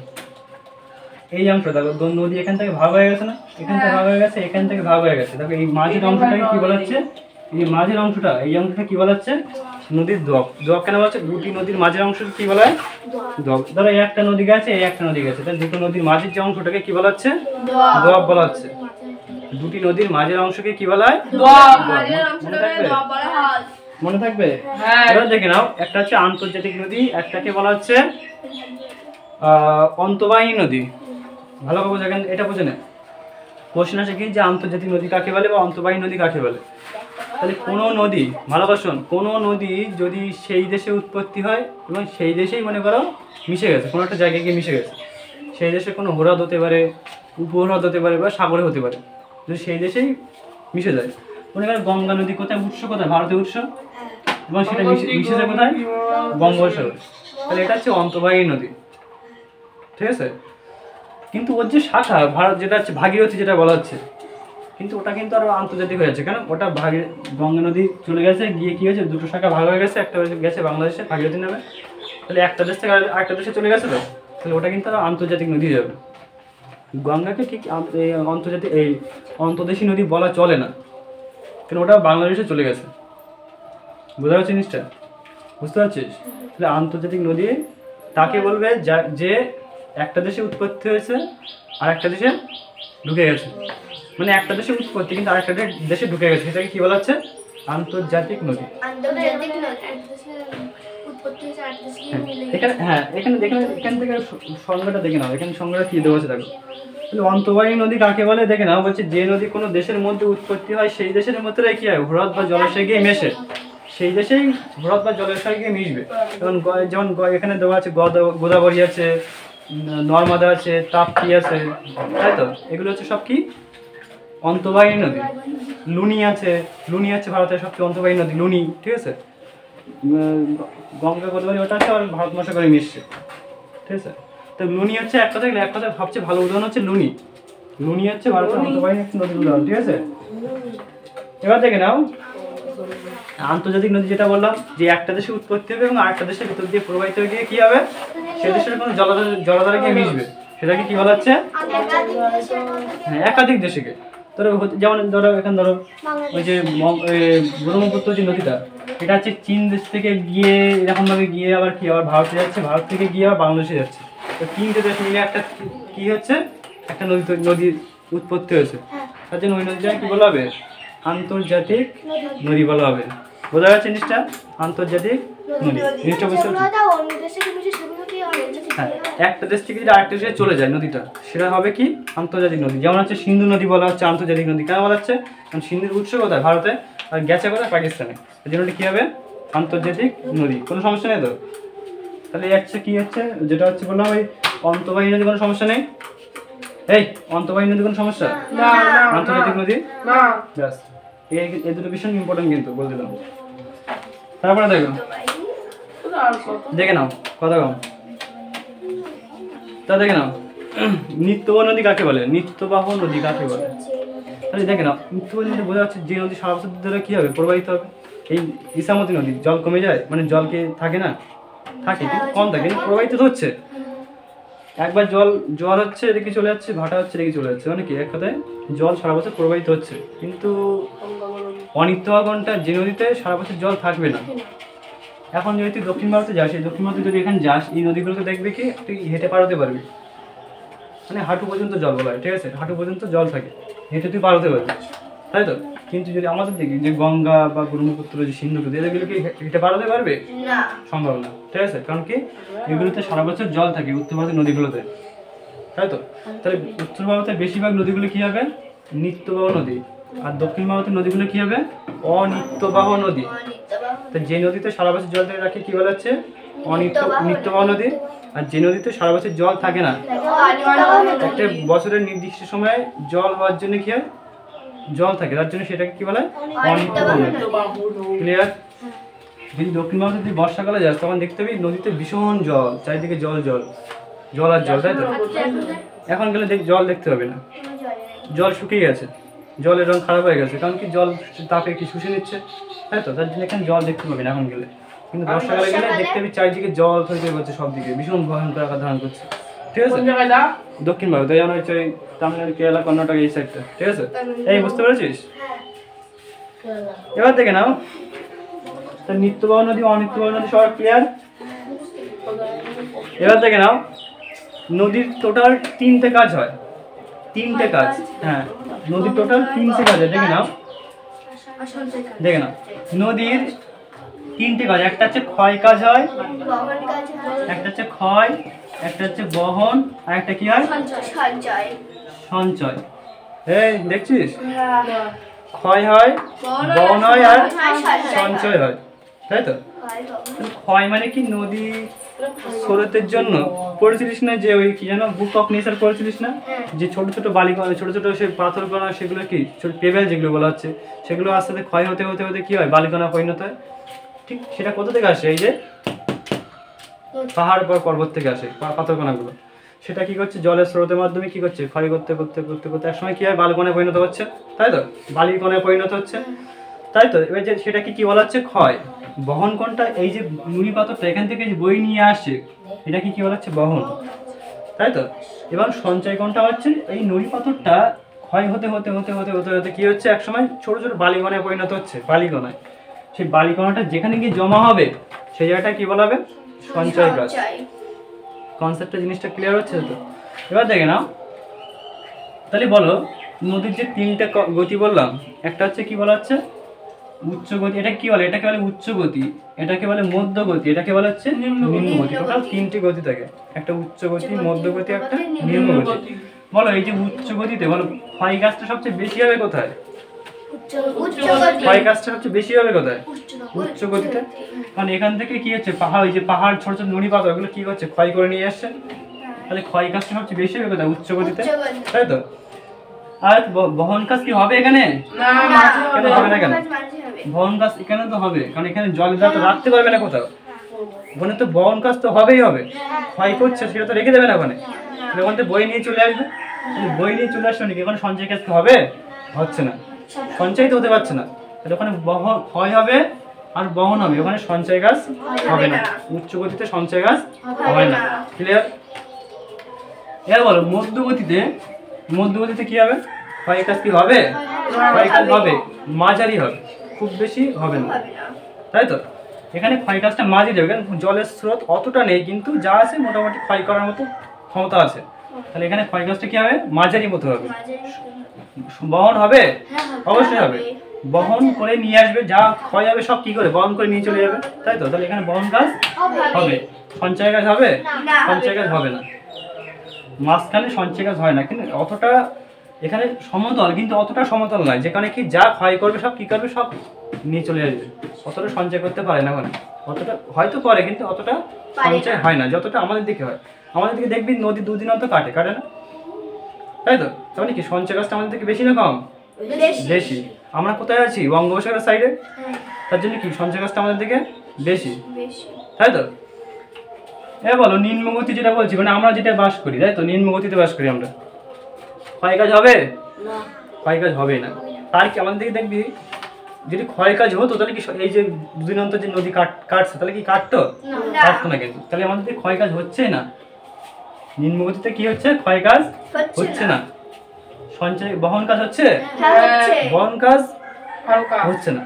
এই অংশটা দেখো, নদী এখান থেকে ভাগ হয়ে গেছে না, এখান থেকে ভাগ হয়ে গেছে, এখান থেকে ভাগ হয়ে গেছে, দেখো এই মাঝের অংশটাকে কি বলা হচ্ছে, এই মাঝের অংশটা, এই অংশটা কি বলা হচ্ছে, নদীর দোয়াব। দোয়াব কেন বলা হচ্ছে, দুটি নদীর মাঝের অংশকে কি বলা হয়, দোয়াব। ধরো এই একটা নদী গেছে, এই একটা নদী গেছে, তাহলে দুটো নদীর মাঝের যে অংশটাকে কি বলা হচ্ছে, দোয়াব বলা হচ্ছে। দুটি নদীর মাঝের অংশকে কি বলা হয়, দোয়াব। মনে থাকবে? এবার দেখে নাও, একটা হচ্ছে আন্তর্জাতিক নদী, একটাকে বলা হচ্ছে অন্তবাহী নদী। ভালো করে বোঝা, এটা বুঝে নেয়। কোশ্চেন আছে কি, যে আন্তর্জাতিক নদী কাকে বলে বা অন্তবাহী নদী কাকে বলে। তাহলে কোনো নদী, ভালো কোশ্চেন, কোনো নদী যদি সেই দেশে উৎপত্তি হয় এবং সেই দেশেই মনে করো মিশে গেছে, কোনো একটা জায়গায় গিয়ে মিশে গেছে, সেই দেশে কোনো হ্রদ হতে পারে, উপহ্রদ হতে পারে বা সাগরে হতে পারে, যদি সেই দেশেই মিশে যায়। মনে করো গঙ্গা নদী কোথায়, উৎস কোথায়, ভারতের উৎস, এবং সেটা মিশেছে কোথায়, বঙ্গোপসাগরে, তাহলে এটা হচ্ছে অন্তবাহী নদী, ঠিক আছে। কিন্তু ওর যে শাখা ভারত, যেটা হচ্ছে ভাগীরথী যেটা বলা হচ্ছে, কিন্তু ওটা কিন্তু আরো আন্তর্জাতিক হয়ে যাচ্ছে, কেন, ওটা গঙ্গা নদী চলে গেছে, গিয়ে কি হয়েছে, দুটো শাখা ভাগ হয়ে গেছে, একটা গেছে বাংলাদেশে ভাগীরথী নামে, তাহলে একটা দেশ থেকে আরেকটা দেশে চলে গেছে তো, তাহলে ওটা কিন্তু আরো আন্তর্জাতিক নদী হয়ে যাবে। গঙ্গাকে ঠিক এই আন্তর্জাতিক এই অন্তর্দেশীয় নদী বলা চলে না, কেন ওটা বাংলাদেশে চলে গেছে। বোঝা যাচ্ছে জিনিসটা? বুঝতে পারছিস? তাহলে আন্তর্জাতিক নদী তাকে বলবে যে একটা দেশে উৎপত্তি হয়েছে আর একটা দেশে ঢুকে গেছে, মানে একটা দেশে উৎপত্তি কিন্তু আরেকটা দেশে ঢুকে গেছে, সেটাকে কি বলা হচ্ছে? আন্তর্জাতিক নদী। এখানে থেকে সংজ্ঞাটা দেখে নাও, এখানে সংজ্ঞাটা কি দেওয়া আছে দেখো। অন্তর্বাহী নদী কাকে বলে দেখে নাও, বলছে যে নদী কোনো দেশের মধ্যে উৎপত্তি হয় সেই দেশের মধ্যে কি হয়, হ্রদ বা জলাশয় গিয়ে মেশে, সেই দেশেই হ্রদ বা জলাশয় গিয়ে মিশবে। যেমন এখানে দেওয়া আছে গোদাবরী আছে, নর্মদা আছে, তাপ্তি আছে, তাই তো? এগুলো হচ্ছে সব কি অন্তর্বাহী নদী। লুনি আছে ভারতের সবচেয়ে অন্তর্বাহী নদী লুনি, ঠিক আছে? গঙ্গা গোদাবরী ওটা আছে আর ভারত মহাসাগরে মিশছে, ঠিক আছে? তো লুনি হচ্ছে এক কথায় সবচেয়ে ভালো উদাহরণ হচ্ছে লুনি হচ্ছে ভারতের অন্তর্বাহী নদীর উদাহরণ, ঠিক আছে? এবার দেখে নাও আন্তর্জাতিক নদী যেটা বললাম, যে একটা দেশে উৎপত্তি হবে এবং আরেকটা দেশের ভিতর দিয়ে প্রবাহিত হয়ে গিয়ে কি হবে, সে দেশের কোনো জলাধারে গিয়ে মিশবে, সেটাকে কি বলা হচ্ছে? হ্যাঁ, একাধিক দেশকে। যেমন ধরো এখানে ধরো ওই যে ব্রহ্মপুত্র যে নদীটা, এটা হচ্ছে চীন দেশ থেকে গিয়ে এরকম ভাবে গিয়ে আবার ভারতে যাচ্ছে, ভারত থেকে গিয়ে আবার বাংলাদেশে যাচ্ছে। তো তিনটে দেশ মিলে একটা কি হচ্ছে, একটা নদীর উৎপত্তি হয়েছে। তার জন্য ওই নদীটাকে কি বলা হবে? আন্তর্জাতিক নদী বলা হবে। বোঝা যাচ্ছে জিনিসটা? আন্তর্জাতিক নদী জিনিসটা বুঝতে পারছি? হ্যাঁ, একটা দেশ থেকে যদি আরেকটা দেশে চলে যায় নদীটা, সেটা হবে কি আন্তর্জাতিক নদী। যেমন হচ্ছে সিন্ধু নদী বলা হচ্ছে আন্তর্জাতিক নদী। কেন বলা হচ্ছে? কারণ সিন্ধুর উৎস কোথায়? ভারতে, আর গেছে কোথায়? পাকিস্তানে। এই জন্য কি হবে? আন্তর্জাতিক নদী। কোনো সমস্যা নেই তো? তাহলে হচ্ছে কি হচ্ছে, যেটা হচ্ছে বললাম ওই অন্তর্বাহী নদী, কোনো সমস্যা নেই? এই অন্তর্বাহী নদী কোনো সমস্যা? আন্তর্জাতিক নদী ব্যাস। এই দুটো ভীষণ ইম্পর্টেন্ট কিন্তু বলে দিলাম। তারপরে দেখে নাও কথা কম। তা দেখে নাও নিত্যবাহ নদী কাকে বলে? নিত্যবাহ নদী কাকে বলে? তাহলে দেখে নাও নিত্যবাহ নদী বোঝা যাচ্ছে যে নদী সারা বছর ধরে কি হবে, প্রবাহিত হবে। এই ইসামতি নদী জল কমে যায়, মানে জল কি থাকে না? থাকে, কিন্তু কম থাকে, কিন্তু প্রবাহিত তো হচ্ছে। একবার জল হচ্ছে এদিকে চলে যাচ্ছে, ভাটা হচ্ছে এদিকে চলে যাচ্ছে, মানে কি এক কথায় জল সারা বছর প্রবাহিত হচ্ছে। কিন্তু অনিত্যবাহনটা যে নদীতে সারা বছর জল থাকবে না। এখন যদি তুই দক্ষিণ ভারতে যাস, এই দক্ষিণ ভারতে যদি এখানে যাস, এই নদীগুলোকে দেখবে কি তুই হেঁটে পার হতে পারবি, মানে হাঁটু পর্যন্ত জল বলা হয়, ঠিক আছে? হাঁটু পর্যন্ত জল থাকে, হেঁটে তুই পার হতে পারবি, তাই তো? কিন্তু যদি আমাদের দেখি যে গঙ্গা বা ব্রহ্মপুত্র, যে সিন্ধু নদী, এগুলো কি হেঁটে পার হতে পারবে? সম্ভব না, ঠিক আছে? কারণ কি এগুলোতে সারা বছর জল থাকে, উত্তর ভারতের নদীগুলোতে, তাই তো? তাহলে উত্তর ভারতের বেশিরভাগ নদীগুলো কি হবে? নিত্যবাহ নদী। আর দক্ষিণ ভারতের নদীগুলো কি হবে? অনিত্যবাহ নদী। তো যে নদীতে সারা বছর জল ধরে রাখে কি বলা হচ্ছে? নিত্যবাহ নদী। আর যে নদীতে সারা বছর জল থাকে না, একটা বছরের নির্দিষ্ট সময়ে জল হওয়ার জন্য কি হয়, জল থাকে, তার জন্য সেটাকে কি বলে? অনিত্যবাহ নদী। ক্লিয়ার? যদি দক্ষিণ ভারতে যদি বর্ষাকালে যাস, তখন দেখতে পাবি নদীতে ভীষণ জল, চারিদিকে জল জল জল আর জল, তাই তো? এখন গেলে জল দেখতে হবে না, জল শুকিয়ে গেছে, জলের রং খারাপ হয়ে গেছে, কারণ কি জল তাপে কি শুষে নিচ্ছে, তাই তো? তার জন্য এখানে জল দেখতে পাবেন এখন গেলে। কিন্তু বর্ষাকালে গেলে দেখতে পাবি চারিদিকে জল থইতে হচ্ছে, সব দিকে ভীষণ ভয়ঙ্কর আকার ধারণ করছে, ঠিক আছে? দক্ষিণ ভারতে যেমন হচ্ছে ওই তামিলনাড়ু, কেরালা, কর্ণাটক, এই সাইডটা, ঠিক আছে? এই বুঝতে পেরেছিস? এবার দেখে নাও তো নিত্যবাহ নদী, অনিত্যবাহ নদী সব ক্লিয়ার? এবার দেখে নাও নদীর টোটাল 3টে কাজ হয়, 3টে কাজ। হ্যাঁ, নদীর টোটাল 3টে কাজ হয়। দেখে নাও নদীর 3টে কাজ। একটা হচ্ছে ক্ষয় কাজ হয়, একটা হচ্ছে ক্ষয়, একটা হচ্ছে বহন, আর একটা কি হয়? সঞ্চয়। এই দেখছিস? ক্ষয় হয়, বহন হয়, আর সঞ্চয় হয়, তাই তো? ক্ষয় মানে কি, নদী স্রোতের জন্য পড়েছিলিস না যে ওই কি জানো, বুক অফ নেচার পড়েছিলিস না, যে ছোট ছোট বালিকণা, ছোট ছোট সে পাথর কণা, সেগুলো কি পেবেল যেগুলো বলা হচ্ছে, সেগুলো আস্তে আস্তে ক্ষয় হতে হতে হতে কি হয়, বালিকণা পরিণত হয়। ঠিক সেটা কোথা থেকে আসে? এই যে পাহাড় বা পর্বত থেকে আসে পাথর কণাগুলো। সেটা কি করছে, জলের স্রোতের মাধ্যমে কি করছে, ক্ষয় করতে করতে করতে করতে একসময় কি হয়, বালিকণায় পরিণত হচ্ছে, তাই তো? বালিকণায় পরিণত হচ্ছে, তাই তো? এবার যে সেটাকে কি বলা হচ্ছে? ক্ষয়। বহন কোনটা? এই যে নুড়ি পাথরটা এখান থেকে যে বই নিয়ে আসে, এটাকে কি বলা হচ্ছে? বহন। তাই তো? এবং সঞ্চয় কোণটা হচ্ছে এই নুড়ি পাথরটা ক্ষয় হতে হতে হতে হতে হতে হতে কি হচ্ছে, একসময় ছোট ছোট বালিকণায় পরিণত হচ্ছে, বালিকণায়। সেই বালিকণাটা যেখানে গিয়ে জমা হবে সেই জায়গাটা কি বলা হবে? সঞ্চয় গাছ। কনসেপ্টটা জিনিসটা ক্লিয়ার হচ্ছে তো? এবার দেখে নাও, তাহলে বলো নদীর যে তিনটে গতি বললাম, একটা হচ্ছে কি বলা হচ্ছে উচ্চ গতি, এটা কি বলে? এটাকে বলে উচ্চ গতি, এটাকে বলে মধ্য গতি, এটাকে বলা হচ্ছে নিম্ন গতি। টোটাল তিনটি গতি থাকে, একটা উচ্চ গতি, মধ্য গতি, একটা নিম্ন গতি। বলো এই যে উচ্চ গতিতে বলো ক্ষয় গাছটা সবচেয়ে বেশি হবে কোথায়? ক্ষয় গাছটা সবচেয়ে বেশি হবে কোথায়? উচ্চ গতিতে। কারণ এখান থেকে কি হচ্ছে, পাহাড়, এই যে পাহাড় ছোট ছোট নুড়ি পাথর এগুলো কি করছে, ক্ষয় করে নিয়ে আসছে। তাহলে ক্ষয় গাছটা সবচেয়ে বেশি হবে কোথায়? উচ্চ গতিতে, তাই তো? আর বহন কাজ কি হবে এখানে? কেন হবে না? কেন বহন কাজ এখানে তো হবে, কারণ এখানে জল তো রাখতে পারবে না কোথাও, ওখানে তো বহন কাজ তো হবেই হবে। ক্ষয় করছে সেটা তো রেখে দেবে না ওখানে, ওখান থেকে বই নিয়ে চলে আসবে। বই নিয়ে চলে আসবে নাকি ওখানে সঞ্চয় কাজ হবে? হচ্ছে না, সঞ্চয় তো হতে পারছে না। তাহলে ওখানে ক্ষয় হবে আর বহন হবে, ওখানে সঞ্চয় গাছ হবে না। উচ্চ গতিতে সঞ্চয় গাছ হয় না। ক্লিয়ার? এবার বলো মধ্যগতিতে কি হবে? ক্ষয় কাজ কি হবে? ক্ষয় কাজ হবে, মাঝারি হবে, খুব বেশি হবে না, তাই তো? এখানে ক্ষয় কাজটা মাঝারি হবে, কারণ জলের স্রোত অতটা নেই, কিন্তু যা আছে মোটামুটি ক্ষয় করার মতো ক্ষমতা আছে। তাহলে এখানে ক্ষয় কাজটা কি হবে? মাঝারি মতো হবে। বহন হবে? অবশ্যই হবে, বহন করে নিয়ে আসবে, যা ক্ষয় হবে সব কি করে বহন করে নিয়ে চলে যাবে, তাই তো? তাহলে এখানে বহন কাজ হবে, সঞ্চয় কাজ হবে? সঞ্চয় কাজ হবে না, মাঝখানে সঞ্চয় কাজ হয় না। কিন্তু অতটা এখানে সমতল, কিন্তু অতটা সমতল নয় যেখানে কি যা ক্ষয় করবে সব কি করবে, সব নিয়ে চলে আসবে। অতটা সঞ্চয় করতে পারে না ওখানে, অতটা হয়তো করে কিন্তু অতটা সঞ্চয় হয় না যতটা আমাদের দিকে হয়। আমাদের দিকে দেখবি নদী দুদিন অন্তর কাটে না, তাই তো? তার মানে কি সঞ্চয় কাজটা আমাদের দিকে বেশি না কম? বেশি। আমরা কোথায় আছি? বঙ্গোপসাগরের সাইডে, তার জন্য কি সঞ্চয় কাজটা আমাদের দিকে বেশি, তাই তো? এ বলো নিম্নগতি যেটা বলছি, মানে আমরা যেটা বাস করি, তাই তো? নিম্নগতিতে বাস করি আমরা, ক্ষয় কাজ হবে? ক্ষয় কাজ হবে না। তার কি আমাদের দিকে দেখবি যদি ক্ষয় কাজ হতো তাহলে কি এই যে দুদিন অন্তর যে নদী কাটছে তাহলে কি কাটতো? কাটতো না কিন্তু। তাহলে আমাদের দিকে ক্ষয় কাজ হচ্ছে না, নিম্নগতিতে কি হচ্ছে? ক্ষয় কাজ হচ্ছে না। সঞ্চয় বহন কাজ হচ্ছে? বহন কাজ হচ্ছে না,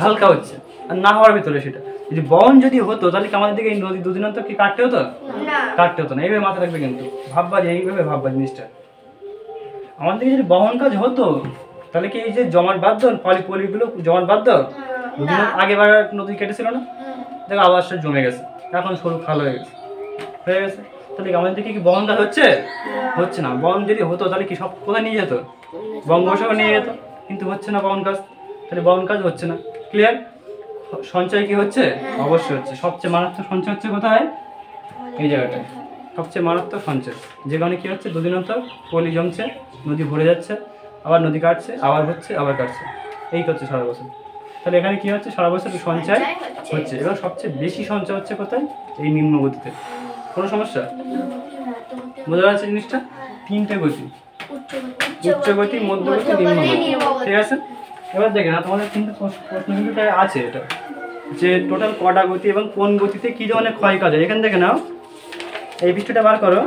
হালকা হচ্ছে। আর না হওয়ার ভিতরে সেটা যদি বহন যদি হতো তাহলে কি আমাদের দিকে এই নদী দুদিন অন্তর কি কাটতে হতো? কাটতে হতো না। এইভাবে মাথা রাখবে কিন্তু, ভাববা যে এইভাবে ভাববা জিনিসটা। আমাদের দিকে যদি বহন কাজ হতো তাহলে কি এই যে জমাট বাঁধ পলিগুলো জমাট বাঁধ দুদিন আগেবার নদী কেটেছিল না, দেখো আবার সে জমে গেছে, এখন সরু খাল হয়ে গেছে। তাহলে আমাদের দিকে কি বহন কাজ হচ্ছে? হচ্ছে না। বহন যদি হতো তাহলে কি সব কোথায় নিয়ে যেত? বঙ্গোপসাগর নিয়ে যেত, কিন্তু হচ্ছে না বহন কাজ, তাহলে বহন কাজ হচ্ছে না। ক্লিয়ার? সঞ্চয় কি হচ্ছে? অবশ্যই হচ্ছে। সবচেয়ে মারাত্মক সঞ্চয় হচ্ছে কোথায়? এই জায়গাটায় সবচেয়ে মারাত্মক সঞ্চয়, যেখানে কি হচ্ছে দুদিন অন্তর পলি জমছে, নদী ভরে যাচ্ছে, আবার নদী কাটছে, আবার হচ্ছে, আবার কাটছে, এই হচ্ছে সারা বছর। তাহলে এখানে কি হচ্ছে? সারা বছর সঞ্চয় হচ্ছে। এবার সবচেয়ে বেশি সঞ্চয় হচ্ছে কোথায়? এই নিম্ন গতিতে। কোনো সমস্যা? বোঝা যাচ্ছে জিনিসটা? তিনটে গতি, উচ্চ গতি, মধ্য গতি, নিম্ন গতি। ঠিক আছে? এবার দেখে না তোমাদের কিন্তু প্রশ্ন কিন্তু আছে এটা, যে টোটাল কটা গতি এবং কোন গতিতে কি ধরনের ক্ষয় কাজ হয়। এখান থেকে নাও এই পৃষ্ঠটা বার করো,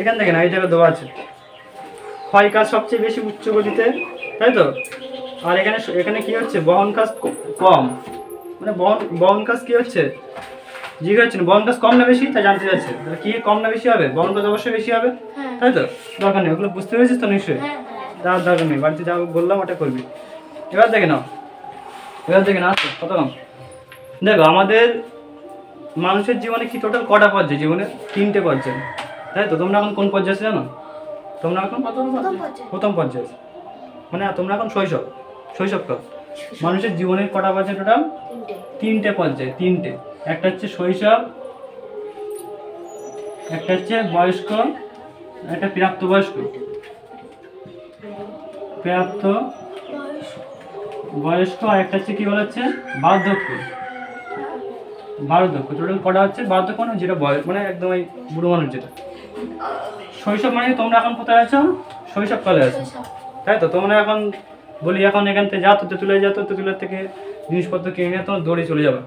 এখান থেকে না এই জায়গায় দেওয়া আছে ক্ষয় কাজ সবচেয়ে বেশি উচ্চ গতিতে, তাই তো? আর এখানে কি হচ্ছে? বহন কাজ কম, মানে বহন কাজ কি হচ্ছে? জিজ্ঞাসা হচ্ছে না বহন কাজ কম না বেশি, তাই জানতে চাচ্ছে কি কম না বেশি হবে? বহন কাজ অবশ্যই বেশি হবে, তাই তো? দরকার নেই, ওগুলো বুঝতে পেরেছিস তো নিশ্চয়ই? যাওয়ার দরকার নেই, বাড়িতে যা বললাম ওটা করবি। এবার দেখে নাও আচ্ছা কত কম। দেখো আমাদের মানুষের জীবনে কি টোটাল কটা পর্যায়? জীবনে তিনটে পর্যায়, তাই তো? তোমরা এখন কোন পর্যায়ে আছো জানো? তোমরা এখন প্রথম পর্যায়ে, মানে তোমরা এখন শৈশবকাল। মানুষের জীবনের কটা পর্যায় টোটাল? তিনটে পর্যায়, তিনটে। একটা হচ্ছে শৈশব, একটা হচ্ছে বয়স্ক, একটা প্রাপ্তবয়স্ক। বয়স্ক আর একটা হচ্ছে কি বলা হচ্ছে? বার্ধক্য। টোটাল কটা হচ্ছে? বার্ধক্য মানে যেটা বয়স, মানে একদম এই বুড়ো মানুষ যেটা। শৈশব মানে তোমরা এখন কোথায় আছো? শৈশবকালে আছো, তাই তো? তোমরা এখন বলি এখন এখান থেকে যা তেঁতুলিয়া থেকে জিনিসপত্র কিনে নিয়ে তোমার দৌড়ে চলে যাবে,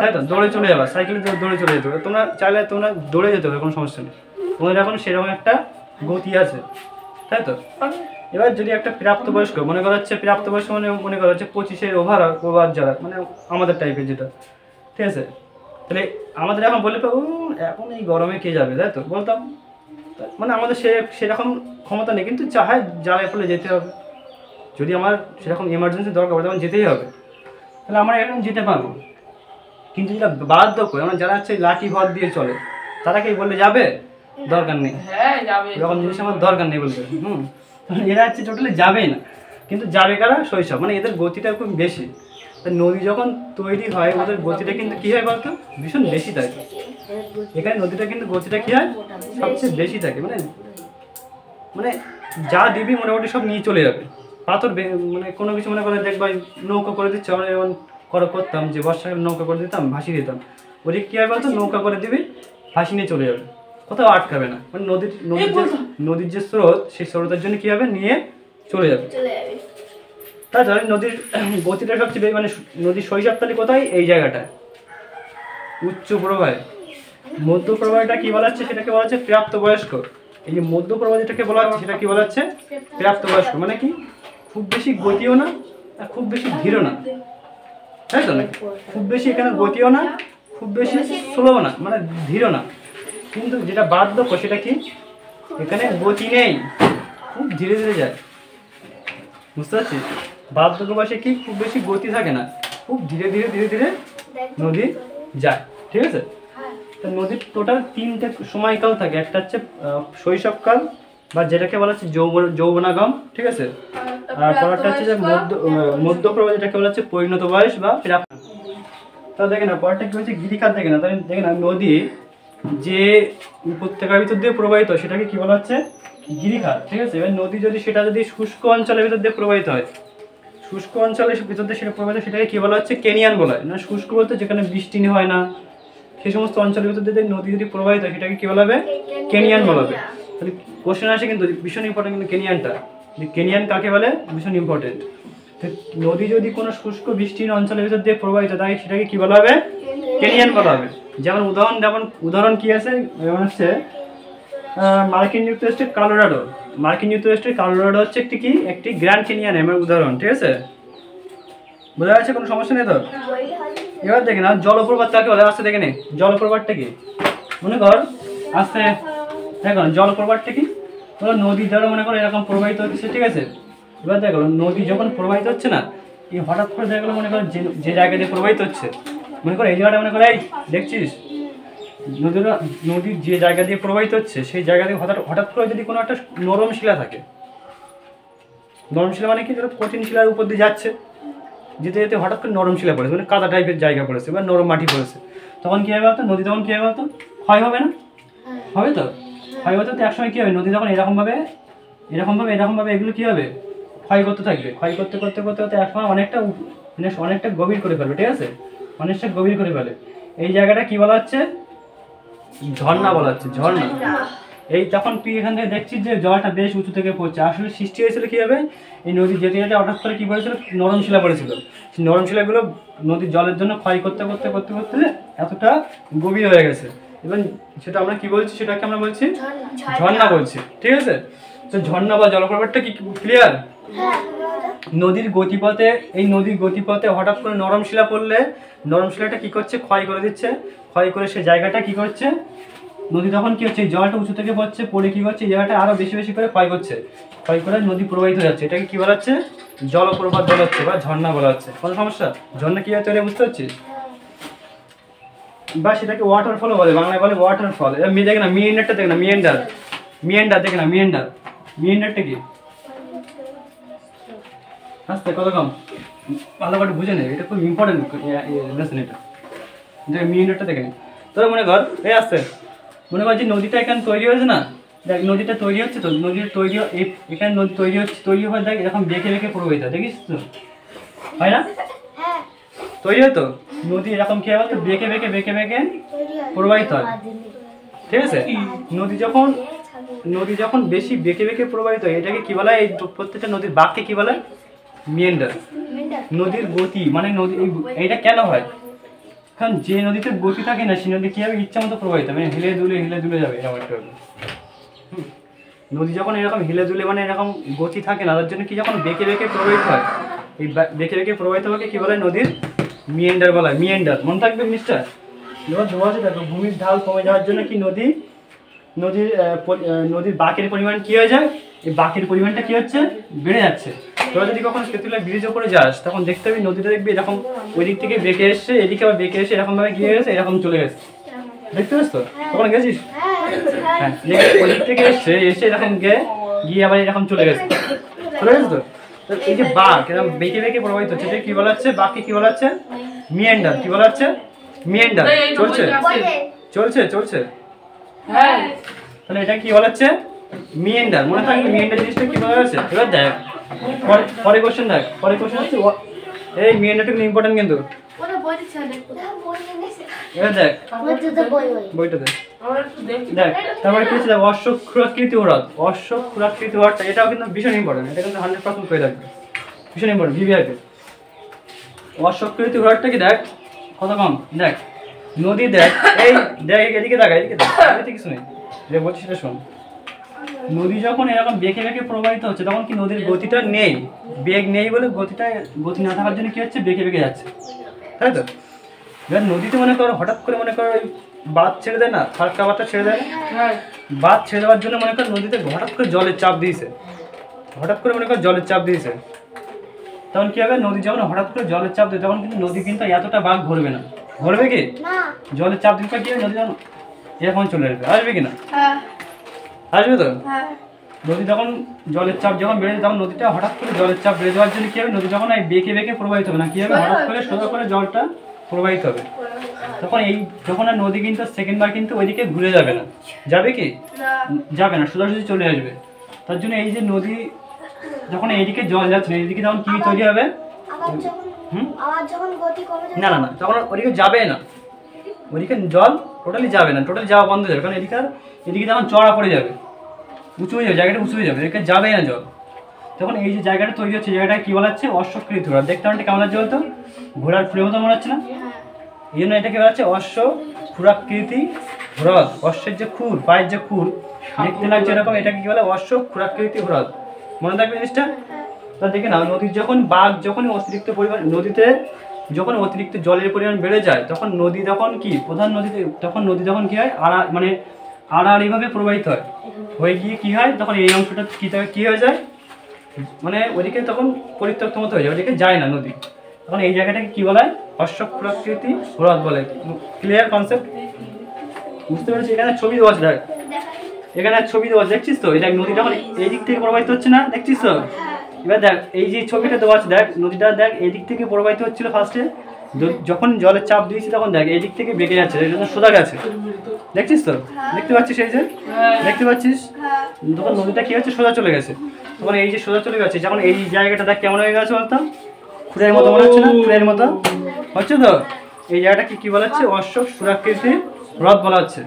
তাই তো দৌড়ে চলে যাবে, সাইকেলে দৌড়ে চলে যেতে হবে। তোমরা চাইলে তোমরা দৌড়ে যেতে হবে, কোনো সমস্যা নেই। তোমাদের এখন সেরকম একটা গতি আছে, তাই তো। এবার যদি একটা প্রাপ্তবয়স্ক মনে করা হচ্ছে, প্রাপ্তবয়স্ক মানে মনে করা হচ্ছে 25-এর ওভার যারা, মানে আমাদের টাইপের যেটা, ঠিক আছে। তাহলে আমাদের এখন বলে এখন এই গরমে কে যাবে, তাই তো বলতাম। মানে আমাদের সেরকম ক্ষমতা নেই, কিন্তু চাহে যাওয়ার ফলে যেতে হবে। যদি আমার সেরকম এমার্জেন্সি দরকার পড়ে তখন যেতেই হবে, তাহলে আমরা এখন যেতে পারবো। কিন্তু যেটা বার্ধক্য, আমরা যারা হচ্ছে লাঠি ভর দিয়ে চলে, তারা কি বললে যাবে? দরকার নেই, হ্যাঁ যাবে, এরকম জিনিস আমার দরকার নেই বলতে। এরা হচ্ছে টোটালি যাবেই না। কিন্তু যাবে কারা? শৈশব, মানে এদের গতিটা খুব বেশি। নদী যখন তৈরি হয় ওদের গতিটা কিন্তু কী হয় বলতো, ভীষণ বেশি থাকে। এখানে নদীটা কিন্তু গতিটা কী হয়, সবচেয়ে বেশি থাকে। মানে যা দিবি মোটামুটি সব নিয়ে চলে যাবে। পাথর মানে কোনো কিছু মনে করে দেখবা নৌকা করে দিচ্ছে, আমরা যেমন করতাম যে বর্ষাকালে নৌকা করে দিতাম, ভাসিয়ে দিতাম। ওদিকে কী হয় বলতো, নৌকা করে দিবি, ভাসি নিয়ে চলে যাবে, কোথাও আটকাবে না। মানে নদীর যে স্রোত, সেই স্রোতের জন্য কী হবে, নিয়ে চলে যাবে। তাছাড়া নদীর গতিটা সবচেয়ে বেশি, মানে নদীর শৈশবকালী কোথায়, এই জায়গাটায় উচ্চ প্রবাহে। মধ্য প্রবাহটা কি বলা হচ্ছে, সেটাকে বলা হচ্ছে প্রাপ্তবয়স্ক। এই যে মধ্য প্রবাহ যেটাকে বলা হচ্ছে, সেটা কি বলা হচ্ছে, প্রাপ্তবয়স্ক। মানে কি, খুব বেশি গতিও না আর খুব বেশি ধীরও না, তাই তো। নাকি খুব বেশি এখানে গতিও না, খুব বেশি স্লো না, মানে ধীরও না। কিন্তু যেটা বার্ধক্য সেটা কি, এখানে গতি নেই, খুব ধীরে ধীরে যায়। বুঝতে পারছি, বার্ধক্য বয়সে কি খুব বেশি গতি থাকে না, খুব ধীরে ধীরে ধীরে ধীরে নদী যায়, ঠিক আছে। তো নদীর টোটাল 3টে সময়কাল থাকে। একটা হচ্ছে শৈশবকাল, বা যেটাকে বলা হচ্ছে যৌবনাগম, ঠিক আছে। আর পরেরটা হচ্ছে যে মধ্যপ্রবাহ, যেটাকে বলা হচ্ছে পরিণত বয়স বা প্রাপ্ত। তা দেখে না পরেরটা কি হচ্ছে, গিরিখাত। দেখে না, তাই দেখে না, নদী যে উপত্যকার ভিতর দিয়ে প্রবাহিত সেটাকে কি বলা হচ্ছে, গিরিখাত, ঠিক আছে। এবার নদী যদি শুষ্ক অঞ্চলের ভিতর দিয়ে প্রবাহিত হয়, শুষ্ক অঞ্চলের ভিতর দিয়ে সেটা প্রবাহিত, সেটাকে কি বলা হচ্ছে, কেনিয়ান বলা হয়। না শুষ্ক বলতে যেখানে বৃষ্টি হয় না, সেই সমস্ত অঞ্চলের ভিতর দিয়ে নদী যদি প্রবাহিত হয়, সেটাকে কি বলা হবে, কেনিয়ান বলা হবে। তাহলে কোশ্চেন আসে কিন্তু ভীষণ ইম্পর্টেন্ট, কিন্তু কেনিয়ানটা, কেনিয়ান কাকে বলে, ভীষণ ইম্পর্টেন্ট। নদী যদি কোনো শুষ্ক বৃষ্টিহীন অঞ্চলের ভিতর দিয়ে প্রবাহিত হয়, সেটাকে কি বলা হবে, কেনিয়ান বলা হবে। যেমন উদাহরণ কি আছে, যেমন হচ্ছে মার্কিন যুক্তরাষ্ট্রের কলোরাডো হচ্ছে একটি গ্র্যান্ড ক্যানিয়নের উদাহরণ, ঠিক আছে। বোঝা যাচ্ছে, কোনো সমস্যা নেই তো। এবার দেখে না জলপ্রপাত কাকে বলে, আসতে দেখে নেই জলপ্রপাতটা কি। মনে কর আসতে দেখো জলপ্রপাতটা কি, নদী দ্বারা মনে করো এরকম প্রবাহিত হচ্ছে, ঠিক আছে। এবার দেখো নদী যখন প্রবাহিত হচ্ছে না, এই হঠাৎ করে দেখা গেলো মনে করো যে জায়গা দিয়ে প্রবাহিত হচ্ছে, মনে করো এই জায়গাটা মনে করো, এই দেখছিস নদীর যে জায়গা দিয়ে প্রবাহিত হচ্ছে, সেই জায়গা দিয়ে হঠাৎ করে যদি কোনো একটা নরম শিলা থাকে, নরম শিলা মানে কি, যেটা কঠিন শিলার উপর দিয়ে যাচ্ছে, যেতে যেতে হঠাৎ করে নরম শিলা পড়েছে, মানে কাদা টাইপের জায়গা পড়েছে বা নরম মাটি পড়েছে, তখন কী হবে বলতো, নদী তখন কী হবে বলতো, ক্ষয় হবে না, হবে তো। ক্ষয় হতে তো একসময় কী হবে, নদী তখন এরকমভাবে এগুলো কী হবে, ক্ষয় করতে থাকবে, ক্ষয় করতে করতে করতে করতে একসময় অনেকটা গভীর করে ফেলবে, ঠিক আছে, অনেকটা গভীর করে ফেলে। এই জায়গাটা কি বলা হচ্ছে, ঝর্ণা বলা হচ্ছে, ঝর্ণা। এই তখন তুই এখান থেকে দেখছিস যে জলটা বেশ উঁচু থেকে পড়ছে, আসলে সৃষ্টি হয়েছিল কী হবে, এই নদী যেতে যেতে হঠাৎ করে কী পড়েছিল, নরম শিলা পড়েছিল। সেই নরম শিলাগুলো নদীর জলের জন্য ক্ষয় করতে করতে করতে করতে এতটা গভীর হয়ে গেছে। এবং সেটা আমরা কি বলছি, সেটাকে আমরা বলছি ঝর্ণা বলছি, ঠিক আছে। তো ঝর্ণা বা জলপ্রপাতটা কি ক্লিয়ার? নদীর গতিপথে হঠাৎ করে নরম শিলা পড়লে, নরম শিলাটা কি করছে, ক্ষয় করে দিচ্ছে, ক্ষয় করে সে জায়গাটা কি করছে, নদী তখন কি হচ্ছে, জলটা উঁচু থেকে পড়ছে, পড়ে কি করছে, এই জায়গাটা আরো বেশি বেশি করে ক্ষয় করছে, ক্ষয় করে নদী প্রবাহিত হয়ে যাচ্ছে, এটাকে কি বলা হচ্ছে, জলপ্রপাত বলা হচ্ছে বা ঝর্ণা বলা হচ্ছে। কোনো সমস্যা? ঝর্ণা কীভাবে তৈরি বুঝতে পারছিস? বা সেটাকে ওয়াটারফলও বলে, বাংলায় বলে ওয়াটারফল। এবার দেখে না মিয়েন্ডারটা, দেখে না মিয়েন্ডার দেখে না মিয়েন্ডারটা কি, আস্তে কত কম ভালো করে বুঝে নেবে, এটা খুব ইম্পর্টেন্ট লেসন। এটা মিয়েন্ডারটা দেখে নে। তোরা মনে কর এই আসতে মনে কর যে নদীটা এখানে তৈরি হয়েছে না, দেখ নদীটা তৈরি হচ্ছে, তো নদীর তৈরি এখানে নদী তৈরি হয়ে দেখ এরকম বেঁকে বেঁকে প্রবাহিত হয়, দেখিস তো হয় না, তৈরি হয় তো নদী এরকম খেয়ে বলতো বেঁকে বেঁকে প্রবাহিত হয়, ঠিক আছে। নদী যখন বেশি বেঁকে বেঁকে প্রবাহিত হয়, এটাকে কি বলা হয়, এই প্রত্যেকটা নদীর বাঁককে কি বলে, মিয়েন্ডার। নদীর গতি মানে এইটা কেন হয়, কারণ যে নদীতে গতি থাকে না সেই নদী কি হবে ইচ্ছা মতো প্রবাহিত মানে হিলে দুলে যাবে এরকম একটা হবে। নদী যখন এরকম হিলে দুলে মানে এরকম গতি থাকে না তার জন্য কি যখন বেঁকে প্রবাহিত হয় এই বেঁকে প্রবাহিত হওয়াকে কি বলে নদীর মিয়েন্ডার বলা হয়। মিয়েন্ডার মনে থাকবে মিস্টার। এবার ধোয়া আছে দেখো ভূমির ঢাল কমে যাওয়ার জন্য কি নদীর বাঁকের পরিমাণ কি হয়ে যায়, এই বাঁকের পরিমাণটা কি হচ্ছে বেড়ে যাচ্ছে। তোরা যদি কখন তেঁতুলিয়া ব্রিজ ওপরে যাস তখন দেখতে পাবি নদীটা দেখবি এরকম ওই দিক থেকে বেঁকে এসছে এদিকে আবার বেঁকে এসে এরকম ভাবে গিয়ে গেছে এরকম চলে গেছে, দেখতে পাচ্ছ তো কখন গেছিস? হ্যাঁ ওই দিক থেকে এসে এরকম গিয়ে আবার এরকম চলে গেছে তো। এই যে বাঁক এরকম বেঁকে প্রবাহিত হচ্ছে এটা কি বলা হচ্ছে? বাঁককে কি বলা হচ্ছে? মিয়েন্ডার। কি বলা হচ্ছে? মিয়েন্ডার। চলছে হ্যাঁ তাহলে এটা কি বলা হচ্ছে? মিয়েন্ডার। মনে থাকবে মিয়েন্ডার জিনিসটা কি বলা হচ্ছে? এবার দেখ পরে কোশ্চেন দেখ, পরে কোশ্চেন হচ্ছে এই মিয়েন্ডারটা কিন্তু ইম্পর্টেন্ট কিন্তু। এবার দেখ বইটা দেখ তারপরে কি হচ্ছে অশ্বক্ষুরাকৃতি হ্রদ। অশ্বক্ষুরাকৃতি হ্রদটা এটাও কিন্তু ভীষণ ইম্পর্টেন্ট, এটা কিন্তু 100% করে রাখবে, ভীষণ ইম্পর্টেন্ট ভিভিআইপি। অশ্বক্ষুরাকৃতি হ্রদটা কি দেখ কত কম, দেখ নদী দেখ এই দেখ এদিকে দেখ এদিকে কিছু নেই যে বলছি সেটা শোন। নদী যখন এরকম বেঁকে প্রবাহিত হচ্ছে তখন কি নদীর গতিটা নেই, বেগ নেই বলে গতি না থাকার জন্য কি হচ্ছে বেঁকে যাচ্ছে, তাই তো? এবার নদীতে মনে করো হঠাৎ করে মনে করো বাঁধ ছেড়ে দেয় না, ফারাক্কা বাঁধটা ছেড়ে দেয় না, বাঁধ ছেড়ে দেওয়ার জন্য মনে করো নদীতে হঠাৎ করে জলের চাপ দিয়েছে, তখন কি হবে নদী যখন হঠাৎ করে জলের চাপ দেয় তখন কিন্তু নদী কিন্তু এতটা বাঁক ঘুরবে না, ঘুরবে কি জলের চাপ দিতে কি নদী যখন এরকম চলে আসবে কিনা? আসবে তো। নদী যখন জলের চাপ যখন বেড়ে যায় তখন নদীটা হঠাৎ করে জলের চাপ বেড়ে যাওয়ার জন্য কি হবে নদী যখন বেঁকে প্রবাহিত হবে না, কি হবে হঠাৎ করে সোজা করে জলটা প্রবাহিত হবে। তখন যখন আর নদী কিন্তু সেকেন্ড বার কিন্তু ওইদিকে ঘুরে যাবে না, যাবে কি যাবে না, সোজাসুজি চলে আসবে। তার জন্য এই যে নদী যখন এইদিকে জল যাচ্ছে না এইদিকে তখন কি তৈরি হবে না তখন ওদিকে যাবে না, ওদিকে জল টোটালি যাবে না, টোটালি যাওয়া বন্ধ হয়ে যাবে, কারণ এদিকে যখন চড়া পড়ে যাবে উঁচু হয়ে যাবে, জায়গাটা উঁচু হয়ে যাবে, এদিকে যাবে না জল। তখন এই যে জায়গাটা তৈরি হচ্ছে জায়গাটা কি বলা হচ্ছে? অশ্বক্ষুরাকৃতি হ্রদ। দেখতে আমাদের কেমন লাগছে বলতো? ঘোড়ার ফুলের মতো মনে হচ্ছে না? এই জন্য এটাকে বলা হচ্ছে অশ্বক্ষুরাকৃতি হ্রদ। অশ্বের যে খুর, পায়ের যে খুর দেখতে লাগছে এরকম, এটাকে কি বলে? অশ্বক্ষুরাকৃতি হ্রদ। মনে থাকবে জিনিসটা। তা দেখে না নদীর যখন বাঘ যখন অতিরিক্ত পরিমাণ নদীতে যখন অতিরিক্ত জলের পরিমাণ বেড়ে যায় তখন নদী তখন কি প্রধান নদীতে তখন নদী তখন কি হয় আড়াআড়িভাবে প্রবাহিত হয়ে গিয়ে কি হয় তখন এই অংশটা কি হয়ে যায় মানে ওদিকে তখন পরিত্যক্ত মতো হয়ে যায়, ওদিকে যায় না নদী, তখন এই জায়গাটাকে কি বলা হয়? অশ্বক্ষুরাকৃতি হ্রদ বলে। Clear concept? বুঝতে পেরেছি? এখানে ছবি দেওয়া আছে, দেখ এখানে ছবি দেওয়া আছে, দেখছিস তো? এই দেখ নদী যখন এই দিক থেকে প্রবাহিত হচ্ছে না, দেখছিস তো? এবার দেখ এই যে ছবিটা দেওয়া আছে দেখ নদীটা দেখ এই দিক থেকে প্রবাহিত হচ্ছিল ফার্স্টে, যখন জলের চাপ দিয়েছি তখন দেখ এই দিক থেকে বেঁকে যাচ্ছে, সোজা গেছে, দেখছিস তো? দেখতে পাচ্ছিস এই যে দেখতে পাচ্ছিস তখন নদীটা কি হচ্ছে সোজা চলে গেছে, তখন এই যে সোজা চলে গেছে যখন এই জায়গাটা দেখ কেমন হয়ে গেছে বলতো? খুঁড়ের মতো মনে হচ্ছে না? খুঁড়ের মতো হচ্ছে তো? এই জায়গাটা কি বলা হচ্ছে? অশ্বক্ষুরাকৃতি হ্রদ বলা হচ্ছে,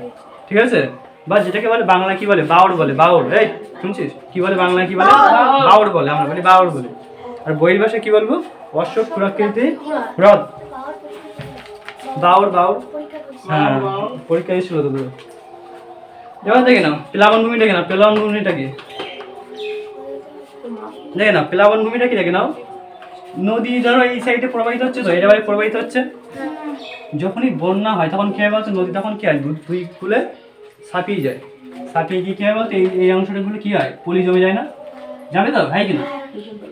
ঠিক আছে? বা যেটাকে বলে বাংলা কি বলে? বাউড় বলে। বাউড়, এই শুনছিস কি বলে বাংলায়? কি বলে? বাউড় বলে, আমরা বলি বাউড় বলে। আর বইয়ের ভাষায় কি বলবো? অশ্বক্ষুরাকৃতি হ্রদ। বাউড় হ্যাঁ পরীক্ষা এসেছিল তো। এবার দেখে নাও প্লাবন ভূমি, দেখে নাও প্লাবন ভূমিটা কি দেখে নাও, প্লাবন ভূমিটা কি দেখে নাও। নদী ধরো এই সাইডে প্রবাহিত হচ্ছে তো, এটা প্রবাহিত হচ্ছে, যখনই বন্যা হয় তখন কি হয় বলতো? নদী তখন কি হয় দুই কূলে ছাপিয়ে যায়, ছাপিয়ে গিয়ে কি হয় বলতো? এই অংশটাগুলো কি হয় পলি জমে যায় না, যাবে তো ভাই কিনা?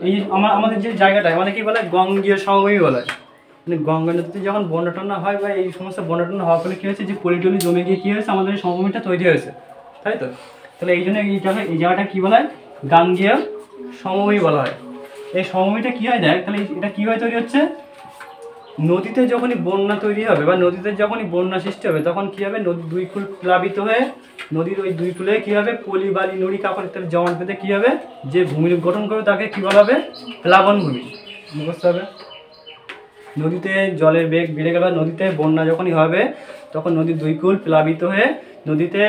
এই যে আমাদের যে জায়গাটা আমাদের কি বলে গঙ্গীয় সমভূমি বলা হয়, মানে গঙ্গা নদীতে যখন বন্যা টন্যা হয় বা এই সমস্ত বন্যা টন্যা হওয়ার ফলে কী হয়েছে যে পলি টলি জমে গিয়ে কী হয়েছে আমাদের এই সমভূমিটা তৈরি হয়েছে, তাই তো? তাহলে এই জন্য এই জায়গাটা কী বলা হয়? গাঙ্গেয় সমভূমি বলা হয়। এই সমভূমিটা কী হয় দেখ, তাহলে এটা কীভাবে তৈরি হচ্ছে? নদীতে যখনই বন্যা তৈরি হবে বা নদীতে যখনই বন্যা সৃষ্টি হবে তখন কী হবে? নদীর দুই কূল প্লাবিত হয়ে নদীর ওই দুই কূলে কী হবে? পলি বালি নুড়ি কাপড় ইত্যাদি জমাট পেতে কী হবে? যে ভূমিরূপ গঠন করবে তাকে কী বলা হবে? প্লাবন ভূমি। বুঝতে হবে? নদীতে জলের বেগ বেড়ে গেলে নদীতে বন্যা যখনই হবে তখন নদীর দুই কূল প্লাবিত হয়ে নদীতে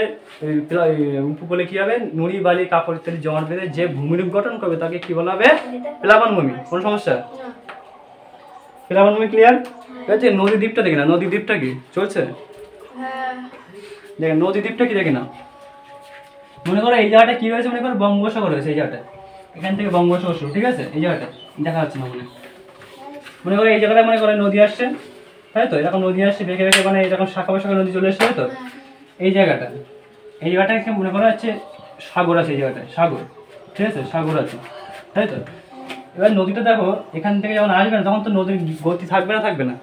উপকূলে কী হবে? নুড়ি বালি কাপড় ইত্যাদি জমাট পেতে যে ভূমিরূপ গঠন করবে তাকে কী বলা হবে? প্লাবন ভূমি। কোনো সমস্যা? প্লাবন ভূমি ক্লিয়ার? ঠিক আছে, নদী দ্বীপটা দেখি না, নদী দ্বীপটা কি চলছে দেখেন, নদী দ্বীপটা কি দেখি না। মনে করো এই জায়গাটা কি হয়েছে, মনে করো বঙ্গোপসাগর হয়েছে এই জায়গাটা, এখান থেকে বঙ্গোপসাগর শুরু, ঠিক আছে, এই জায়গাটা দেখা যাচ্ছে না মনে করো এই জায়গাটা মনে করো নদী আসছে, তাই তো, এরকম নদী আসছে বেঁকে বেঁকে, মানে এরকম শাখা শাখা নদী চলে এসছে, তাই তো। এই জায়গাটাকে মনে করা হচ্ছে সাগর আছে, এই জায়গাটায় সাগর, ঠিক আছে, সাগর আছে, তাই তো। এবার নদীটা দেখো এখান থেকে যখন আসবে না তখন তো নদীর গতি থাকবে না, থাকবে না,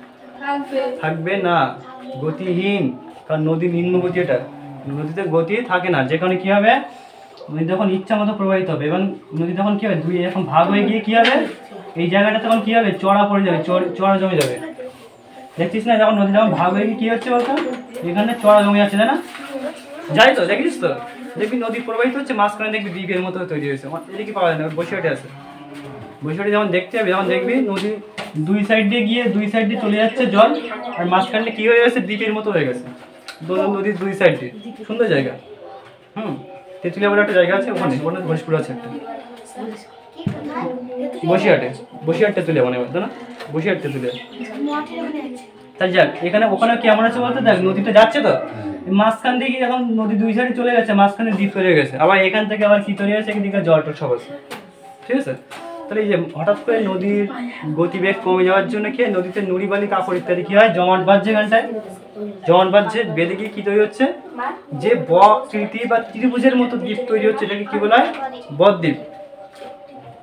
থাকবে না, গতিহীন, কারণ নদী নিম্ন গতি, এটা নদীতে গতি থাকে না, যে কারণে কি হবে, নদী যখন ইচ্ছা মতো প্রবাহিত হবে, এবং নদী তখন কি হবে দুই এখন ভাগ হয়ে গিয়ে কি হবে, এই জায়গাটা তখন কি হবে চড়া পড়ে যাবে, চড়া জমে যাবে। দেখছিস না যখন নদী যখন ভাগ হয়ে গিয়ে কি হচ্ছে বলতো, এখানে চড়া জমে যাচ্ছে, তাই না, যাই তো, দেখিস তো, দেখবি নদী প্রবাহিত হচ্ছে, মাঝখানে দেখবি দ্বীপের মতো তৈরি হয়েছে, এদিকে পাওয়া যায় না, বসিরহাটে আছে, বসিরহাটে যেমন দেখতে হবে, যেমন দেখবি নদী দুই সাইড দিয়ে চলে যাচ্ছে জল, আর মাঝখানটা কি হয়ে গেছে দ্বীপের মতো হয়ে গেছে, নদীর দুই সাইড দিয়ে, সুন্দর জায়গা। তেঁতুলিয়া বলে একটা জায়গা আছে, ওখানে ঘোষপুর আছে একটা, বসিরহাট তেঁতুলিয়া মানে বলতো না, বসিরহাট তেঁতুলিয়া। তাই যাক, এখানে ওখানে কেমন আছে বলতে, দেখ নদীটা যাচ্ছে তো, মাঝখান দিয়ে এখন নদী দুই সাইডে চলে গেছে, মাঝখানে দ্বীপ তৈরি হয়ে গেছে, আবার এখান থেকে আবার কি তৈরি হয়েছে, এদিকে জলটা সব আছে, ঠিক আছে। তাহলে এই যে হঠাৎ করে নদীর গতিবেগ কমে যাওয়ার জন্য কি নদীতে নুড়ি বালি কাপড় ইত্যাদি কি হয় জমাট বাঁধছে, এখানটায় জমাট বাঁধছে, বেঁধে গিয়ে কি তৈরি হচ্ছে, যে বকৃতি বা ত্রিভুজের মতো দ্বীপ তৈরি হচ্ছে, এটাকে কি বলা হয় বদ্বীপ,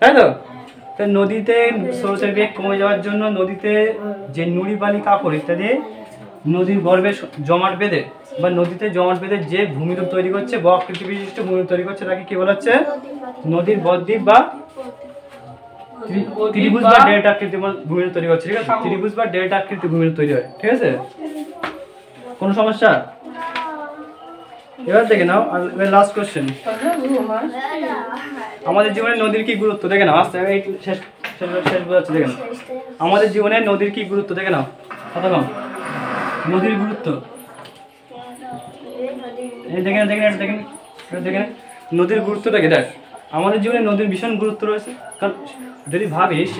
তাই তো। নদীতে স্রোতের বেগ কমে যাওয়ার জন্য নদীতে যে নুড়ি বালি কাপড় ইত্যাদি নদীর গর্ভে জমাট বেঁধে বা নদীতে জমাট বেঁধে যে ভূমিরূপ তৈরি করছে, বকৃতি বিশিষ্ট ভূমিরূপ তৈরি করছে, তাকে কি বলা হচ্ছে নদীর বদ্বীপ বা ত্রিভুজ বা ডেল্টা আকৃতির ভূমিরূপ তৈরি করছে, ঠিক আছে, ত্রিভুজ বা ডেল্টা আকৃতির ভূমিরূপ তৈরি হয়, ঠিক আছে। কোনো সমস্যা? এবার দেখে নাও, আর এবার লাস্ট কোশ্চেন, আমাদের জীবনে নদীর কি গুরুত্ব দেখে নাও, আস্তে এই শেষ বোঝাচ্ছি, দেখে নাও আমাদের জীবনে নদীর কি গুরুত্ব দেখে নাও, কথা কম, নদীর গুরুত্ব এই দেখে দেখে নদীর গুরুত্ব দেখে, দেখ আমাদের জীবনে নদীর ভীষণ গুরুত্ব রয়েছে, কারণ যদি ভাবিস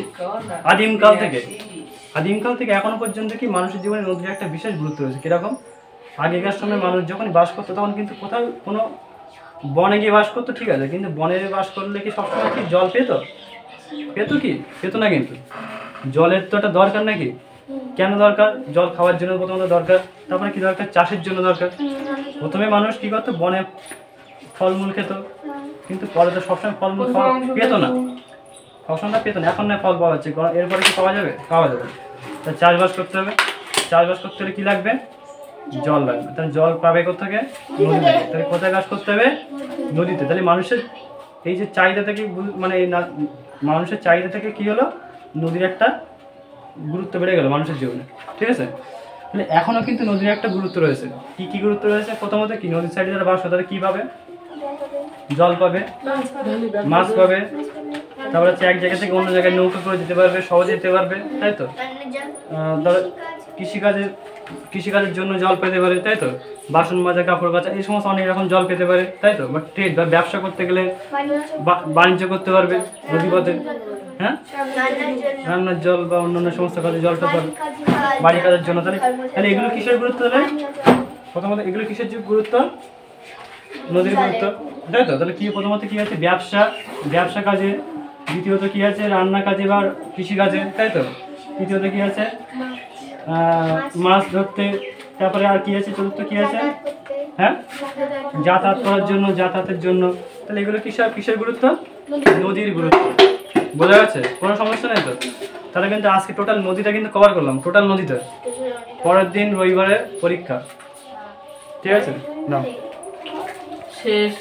আদিমকাল থেকে এখনো পর্যন্ত কি মানুষের জীবনে নদীর একটা বিশেষ গুরুত্ব রয়েছে। কিরকম, আগেকার সময় মানুষ যখন বাস করতো তখন কিন্তু কোথাও কোনো বনে গিয়ে বাস করতো, ঠিক আছে, কিন্তু বনে বাস করলে কি সবসময় কি জল পেতো না, কিন্তু জলের তো একটা দরকার নাকি, কেন দরকার, জল খাওয়ার জন্য প্রথমত দরকার, তারপরে কি দরকার, চাষের জন্য দরকার। প্রথমে মানুষ কি করতো, বনে ফলমূল খেত, কিন্তু পরে তো সবসময় ফলমূল খাওয়া পেতো না, ফসলটা পেতো না, এখন না ফল পাওয়া যাচ্ছে, এরপরে কি পাওয়া যাবে, তা চাষবাস করতে হবে, চাষবাস করতে হলে কি লাগবে, জল লাগবে, তাহলে জল পাবে কোথেকে, নদীতে, তাহলে কোথায় কাজ করতে হবে, নদীতে। তাহলে মানুষের এই যে চাহিদা থেকে, মানে মানুষের চাহিদা থেকে কি হলো, নদীর একটা গুরুত্ব বেড়ে গেল মানুষের জীবনে, ঠিক আছে। তাহলে এখনো কিন্তু নদীর একটা গুরুত্ব রয়েছে, কি গুরুত্ব রয়েছে, প্রথমত কি নদীর সাইডে যারা বাস করে তারা কি পাবে, জল পাবে, মাছ পাবে, তারপরে হচ্ছে এক জায়গা থেকে অন্য জায়গায় নৌকা করে যেতে পারবে, সহজে যেতে পারবে, তাই তো। তারপরে কৃষিকাজের জন্য জল পেতে পারে, তাই তো, বাসন মাজা, কাপড় কাচা, এই সমস্ত অনেক রকম জল পেতে পারে, তাই তো, বা ট্রেড বা ব্যবসা করতে গেলে বাণিজ্য করতে পারবে নদীপথে, হ্যাঁ, রান্নার জল বা অন্যান্য সমস্ত কাজে জলটা পাবে, বাড়ি কাজের জন্য। তাহলে এগুলো কিসের গুরুত্ব, তাহলে প্রথমত এগুলো কিসের গুরুত্ব, নদীর গুরুত্ব, তাই তো। তাহলে কি প্রথমত কি আছে, ব্যবসা কাজে, দ্বিতীয়ত কি আছে, রান্না কাজে বা কৃষিকাজে, তাই তো, তৃতীয়ত কি আছে, মাছ ধরতে, তারপরে আর কি আছে, চতুর্থ কি আছে, হ্যাঁ, যাতায়াতের জন্য। তাহলে এগুলো কিসের গুরুত্ব, নদীর গুরুত্ব, বোঝা গেছে, কোনো সমস্যা নেই তো। তাহলে কিন্তু আজকে টোটাল নদীটা কিন্তু কভার করলাম, টোটাল নদীটা। পরের দিন রবিবারে পরীক্ষা, ঠিক আছে, না শেষ।